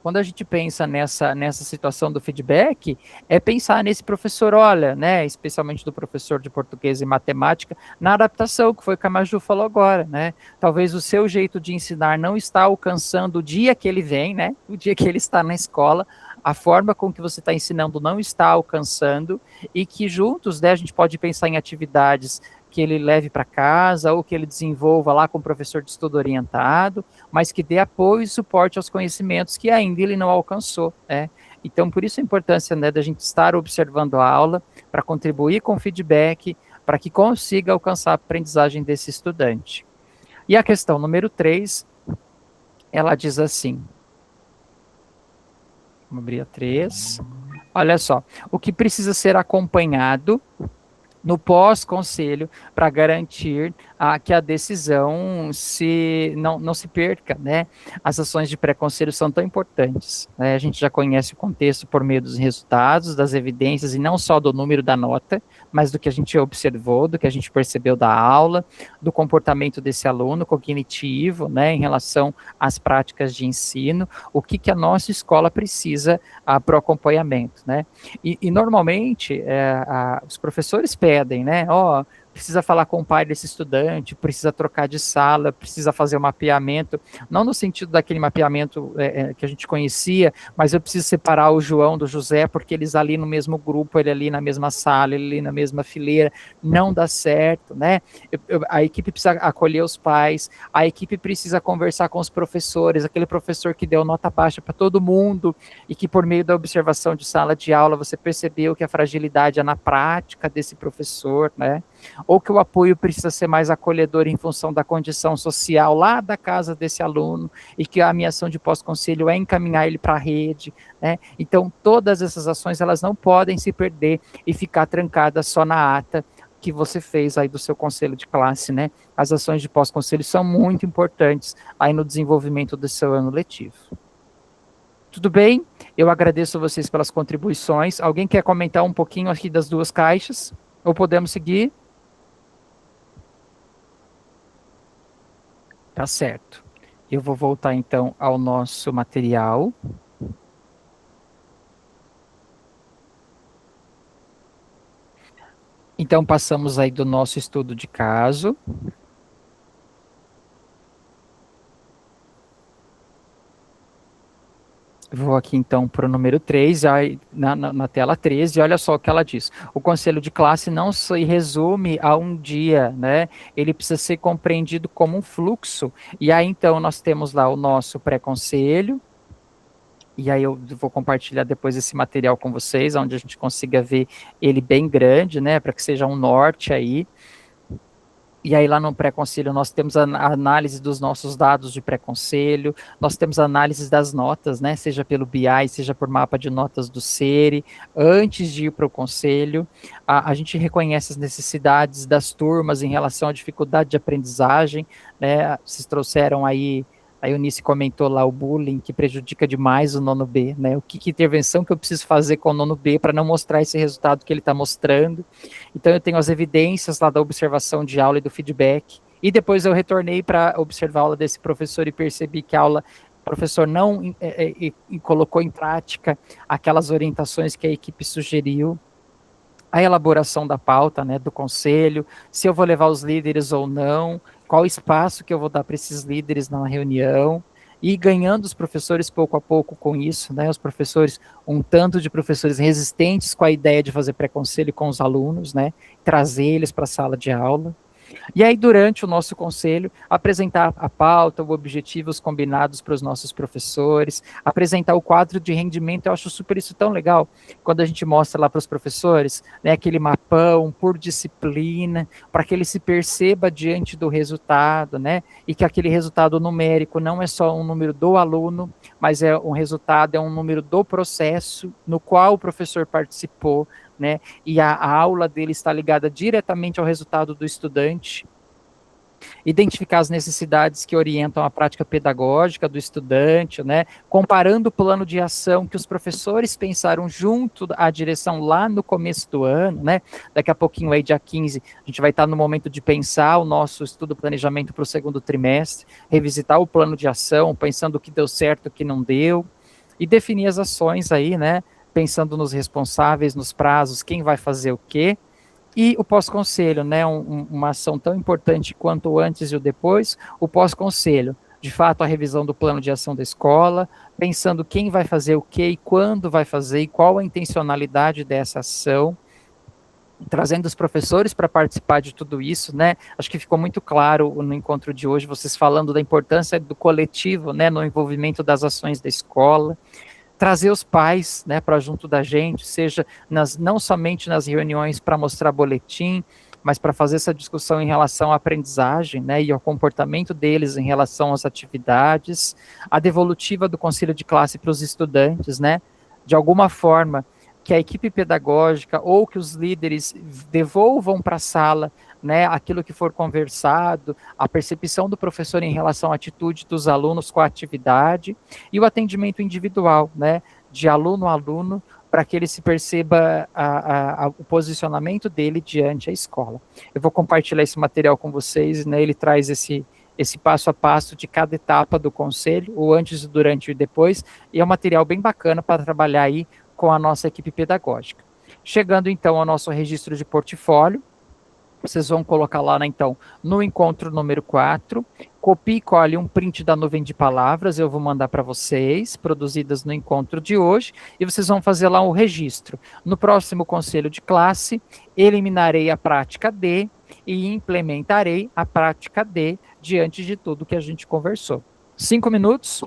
quando a gente pensa nessa situação do feedback, é pensar nesse professor, olha, né, especialmente do professor de português e matemática, na adaptação, que foi o que a Maju falou agora, né, talvez o seu jeito de ensinar não está alcançando o dia que ele vem, né, o dia que ele está na escola, a forma com que você está ensinando não está alcançando, e que juntos, né, a gente pode pensar em atividades que ele leve para casa, ou que ele desenvolva lá com o professor de estudo orientado, mas que dê apoio e suporte aos conhecimentos que ainda ele não alcançou, né? Então, por isso a importância, né, da gente estar observando a aula, para contribuir com o feedback, para que consiga alcançar a aprendizagem desse estudante. E a questão número 3, ela diz assim, vamos abrir a 3, olha só, o que precisa ser acompanhado no pós-conselho, para garantir que a decisão não se perca, né? As ações de pré-conselho são tão importantes, né? A gente já conhece o contexto por meio dos resultados, das evidências, e não só do número da nota, mas do que a gente observou, do que a gente percebeu da aula, do comportamento desse aluno cognitivo, né, em relação às práticas de ensino, o que a nossa escola precisa para o acompanhamento, né? E normalmente, os professores pedem, né, precisa falar com o pai desse estudante, precisa trocar de sala, precisa fazer um mapeamento, não no sentido daquele mapeamento que a gente conhecia, mas eu preciso separar o João do José, porque eles ali no mesmo grupo, ele ali na mesma sala, ele ali na mesma fileira, não dá certo, né? A equipe precisa acolher os pais, a equipe precisa conversar com os professores, aquele professor que deu nota baixa para todo mundo, e que por meio da observação de sala de aula, você percebeu que a fragilidade é na prática desse professor, né? ou que o apoio precisa ser mais acolhedor em função da condição social lá da casa desse aluno, e que a minha ação de pós-conselho é encaminhar ele para a rede, né? Então, todas essas ações, elas não podem se perder e ficar trancadas só na ata que você fez aí do seu conselho de classe, né? As ações de pós-conselho são muito importantes aí no desenvolvimento do seu ano letivo. Tudo bem? Eu agradeço vocês pelas contribuições. Alguém quer comentar um pouquinho aqui das duas caixas? Ou podemos seguir? Tá certo. Eu vou voltar então ao nosso material. Então, passamos aí do nosso estudo de caso. Vou aqui então para o número 3, aí, na tela 13, olha só o que ela diz. O conselho de classe não se resume a um dia, né? Ele precisa ser compreendido como um fluxo. E aí então nós temos lá o nosso pré-conselho, e aí eu vou compartilhar depois esse material com vocês, onde a gente consiga ver ele bem grande, né? Para que seja um norte aí. E aí lá no pré-conselho nós temos a análise dos nossos dados de pré-conselho, nós temos a análise das notas, né, seja pelo BI, seja por mapa de notas do SERI, antes de ir para o conselho. A gente reconhece as necessidades das turmas em relação à dificuldade de aprendizagem, né, vocês trouxeram aí, a Eunice comentou lá o bullying, que prejudica demais o nono B, né? Que intervenção que eu preciso fazer com o nono B para não mostrar esse resultado que ele está mostrando. Então, eu tenho as evidências lá da observação de aula e do feedback. E depois eu retornei para observar a aula desse professor e percebi que a aula, o professor não colocou em prática aquelas orientações que a equipe sugeriu. A elaboração da pauta, né, do conselho, se eu vou levar os líderes ou não, qual espaço que eu vou dar para esses líderes na reunião, e ganhando os professores pouco a pouco com isso, né, os professores, um tanto de professores resistentes com a ideia de fazer pré-conselho com os alunos, né, trazer eles para a sala de aula. E aí, durante o nosso conselho, apresentar a pauta, os objetivos combinados para os nossos professores, apresentar o quadro de rendimento. Eu acho super isso tão legal, quando a gente mostra lá para os professores, né, aquele mapão por disciplina, para que ele se perceba diante do resultado, né, e que aquele resultado numérico não é só um número do aluno, mas é um resultado, é um número do processo no qual o professor participou, né, e a aula dele está ligada diretamente ao resultado do estudante. Identificar as necessidades que orientam a prática pedagógica do estudante, né, comparando o plano de ação que os professores pensaram junto à direção lá no começo do ano, né, daqui a pouquinho aí, dia 15, a gente vai estar no momento de pensar o nosso estudo planejamento para o segundo trimestre, revisitar o plano de ação, pensando o que deu certo, o que não deu, e definir as ações aí, né, pensando nos responsáveis, nos prazos, quem vai fazer o quê, e o pós-conselho, né, uma ação tão importante quanto o antes e o depois, o pós-conselho, de fato a revisão do plano de ação da escola, pensando quem vai fazer o quê e quando vai fazer e qual a intencionalidade dessa ação, trazendo os professores para participar de tudo isso, né, acho que ficou muito claro no encontro de hoje, vocês falando da importância do coletivo, né, no envolvimento das ações da escola, trazer os pais, né, para junto da gente, seja não somente nas reuniões para mostrar boletim, mas para fazer essa discussão em relação à aprendizagem, né, e ao comportamento deles em relação às atividades, a devolutiva do conselho de classe para os estudantes, né, de alguma forma, que a equipe pedagógica ou que os líderes devolvam para a sala, né, aquilo que for conversado, a percepção do professor em relação à atitude dos alunos com a atividade, e o atendimento individual, né, de aluno a aluno, para que ele se perceba o posicionamento dele diante da escola. Eu vou compartilhar esse material com vocês, né, ele traz esse passo a passo de cada etapa do conselho, o antes, o durante e o depois, e é um material bem bacana para trabalhar aí com a nossa equipe pedagógica. Chegando então ao nosso registro de portfólio, vocês vão colocar lá, né, então, no encontro número 4, copie e colhe um print da nuvem de palavras, eu vou mandar para vocês, produzidas no encontro de hoje, e vocês vão fazer lá um registro. No próximo conselho de classe, eliminarei a prática D e implementarei a prática D diante de tudo que a gente conversou. 5 minutos?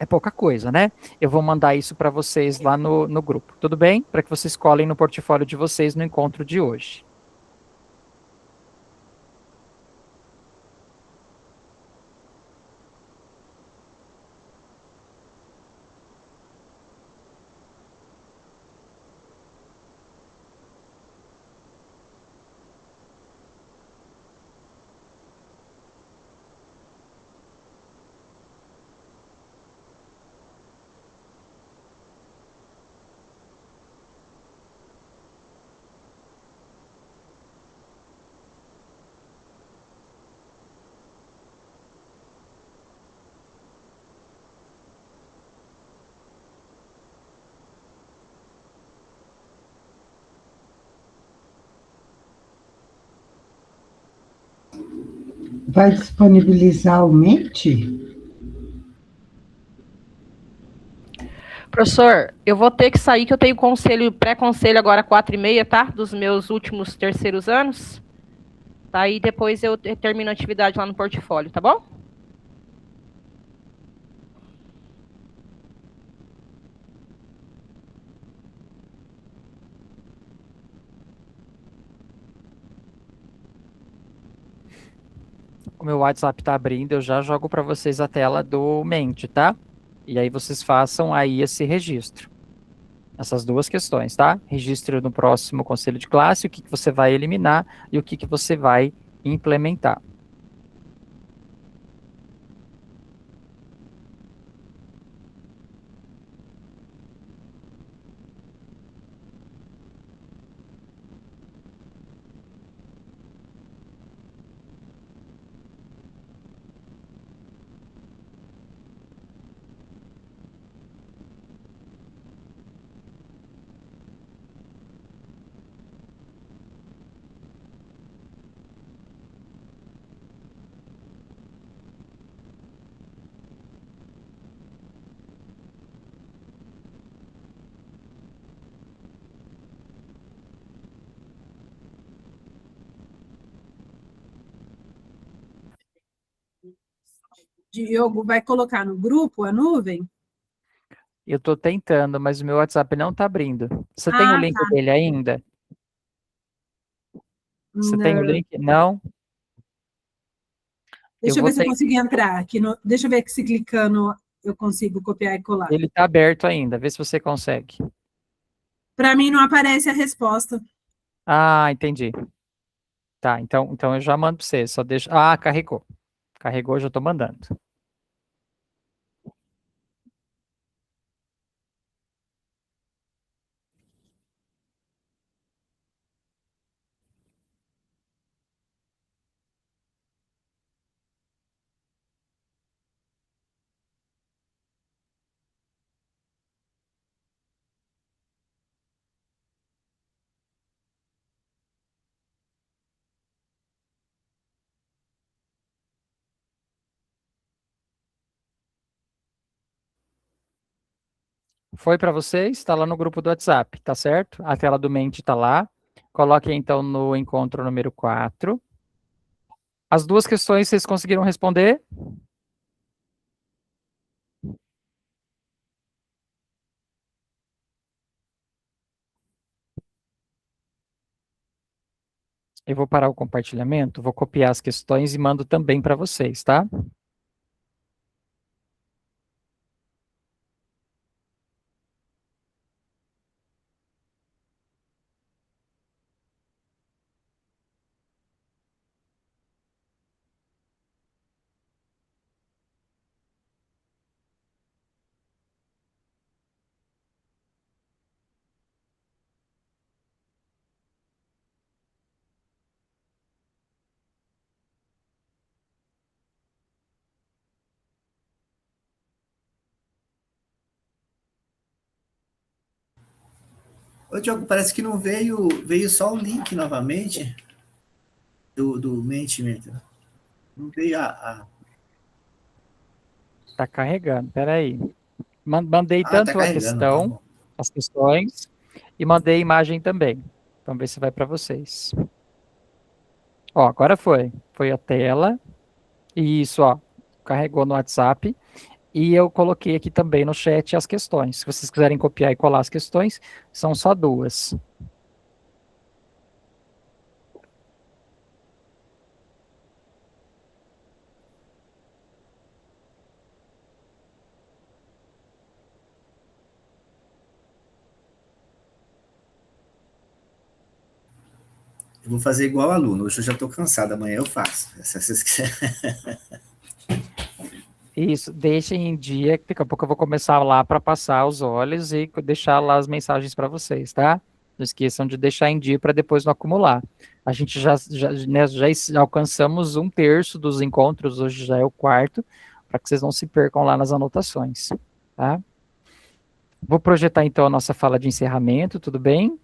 É pouca coisa, né? Eu vou mandar isso para vocês lá no grupo, tudo bem? Para que vocês colhem no portfólio de vocês no encontro de hoje. vai disponibilizar o Mente? Professor, eu vou ter que sair, que eu tenho pré-conselho agora 4h30, tá? Dos meus últimos terceiros anos. Tá? E depois eu termino a atividade lá no portfólio, tá bom? O meu WhatsApp está abrindo, eu já jogo para vocês a tela do Mente, tá? E aí vocês façam aí esse registro. Essas duas questões, tá? Registro no próximo conselho de classe, o que você vai eliminar e o que você vai implementar. Diogo vai colocar no grupo a nuvem? Eu estou tentando, mas o meu WhatsApp não está abrindo. Você tem o link Tá. dele ainda? Você tem o Não. link? Não? Deixa eu vou ver se eu ter... consigo entrar aqui. Deixa eu ver se clicando eu consigo copiar e colar. Ele está aberto ainda, vê se você consegue. Para mim não aparece a resposta. Ah, entendi. Tá, então eu já mando para você, só deixa... Ah, carregou. Carregou, já estou mandando. Foi para vocês? Está lá no grupo do WhatsApp, tá certo? A tela do Mente está lá. Coloque então no encontro número 4. As duas questões vocês conseguiram responder? Eu vou parar o compartilhamento, vou copiar as questões e mando também para vocês, tá? Ô, Diogo, parece que não veio só o link novamente do Mentimeter. Não veio Tá carregando, peraí. Mandei Ah, tá tanto a carregando, tá questão, bom. as questões, e mandei a imagem também. Vamos ver se vai para vocês. Ó, agora foi. Foi a tela. Isso, ó. Carregou no WhatsApp. E eu coloquei aqui também no chat as questões. Se vocês quiserem copiar e colar as questões, são só duas. Eu vou fazer igual aluno. Hoje eu já estou cansado, amanhã eu faço. Se vocês quiserem. Isso, deixem em dia, que daqui a pouco eu vou começar lá para passar os olhos e deixar lá as mensagens para vocês, tá? Não esqueçam de deixar em dia para depois não acumular. A gente já alcançamos 1/3 dos encontros, hoje já é o 4º, para que vocês não se percam lá nas anotações, tá? Vou projetar então a nossa fala de encerramento, tudo bem?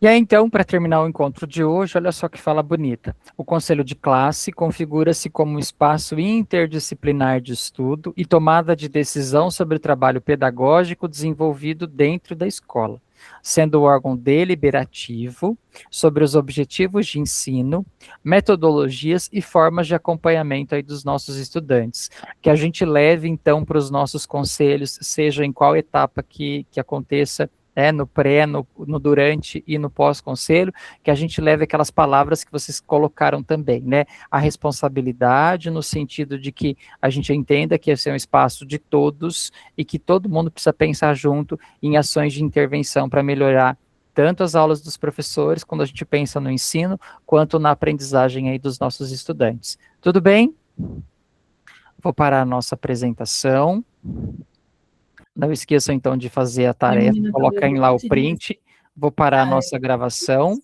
E aí, então, para terminar o encontro de hoje, olha só que fala bonita. O conselho de classe configura-se como um espaço interdisciplinar de estudo e tomada de decisão sobre o trabalho pedagógico desenvolvido dentro da escola, sendo o órgão deliberativo sobre os objetivos de ensino, metodologias e formas de acompanhamento aí dos nossos estudantes. Que a gente leve, então, para os nossos conselhos, seja em qual etapa que aconteça, no pré, no durante e no pós-conselho, que a gente leve aquelas palavras que vocês colocaram também, né? A responsabilidade, no sentido de que a gente entenda que esse é um espaço de todos e que todo mundo precisa pensar junto em ações de intervenção para melhorar tanto as aulas dos professores, quando a gente pensa no ensino, quanto na aprendizagem aí dos nossos estudantes. Tudo bem? Vou parar a nossa apresentação. Não esqueçam, então, de fazer a tarefa, coloquem lá o print. Vou parar a nossa gravação.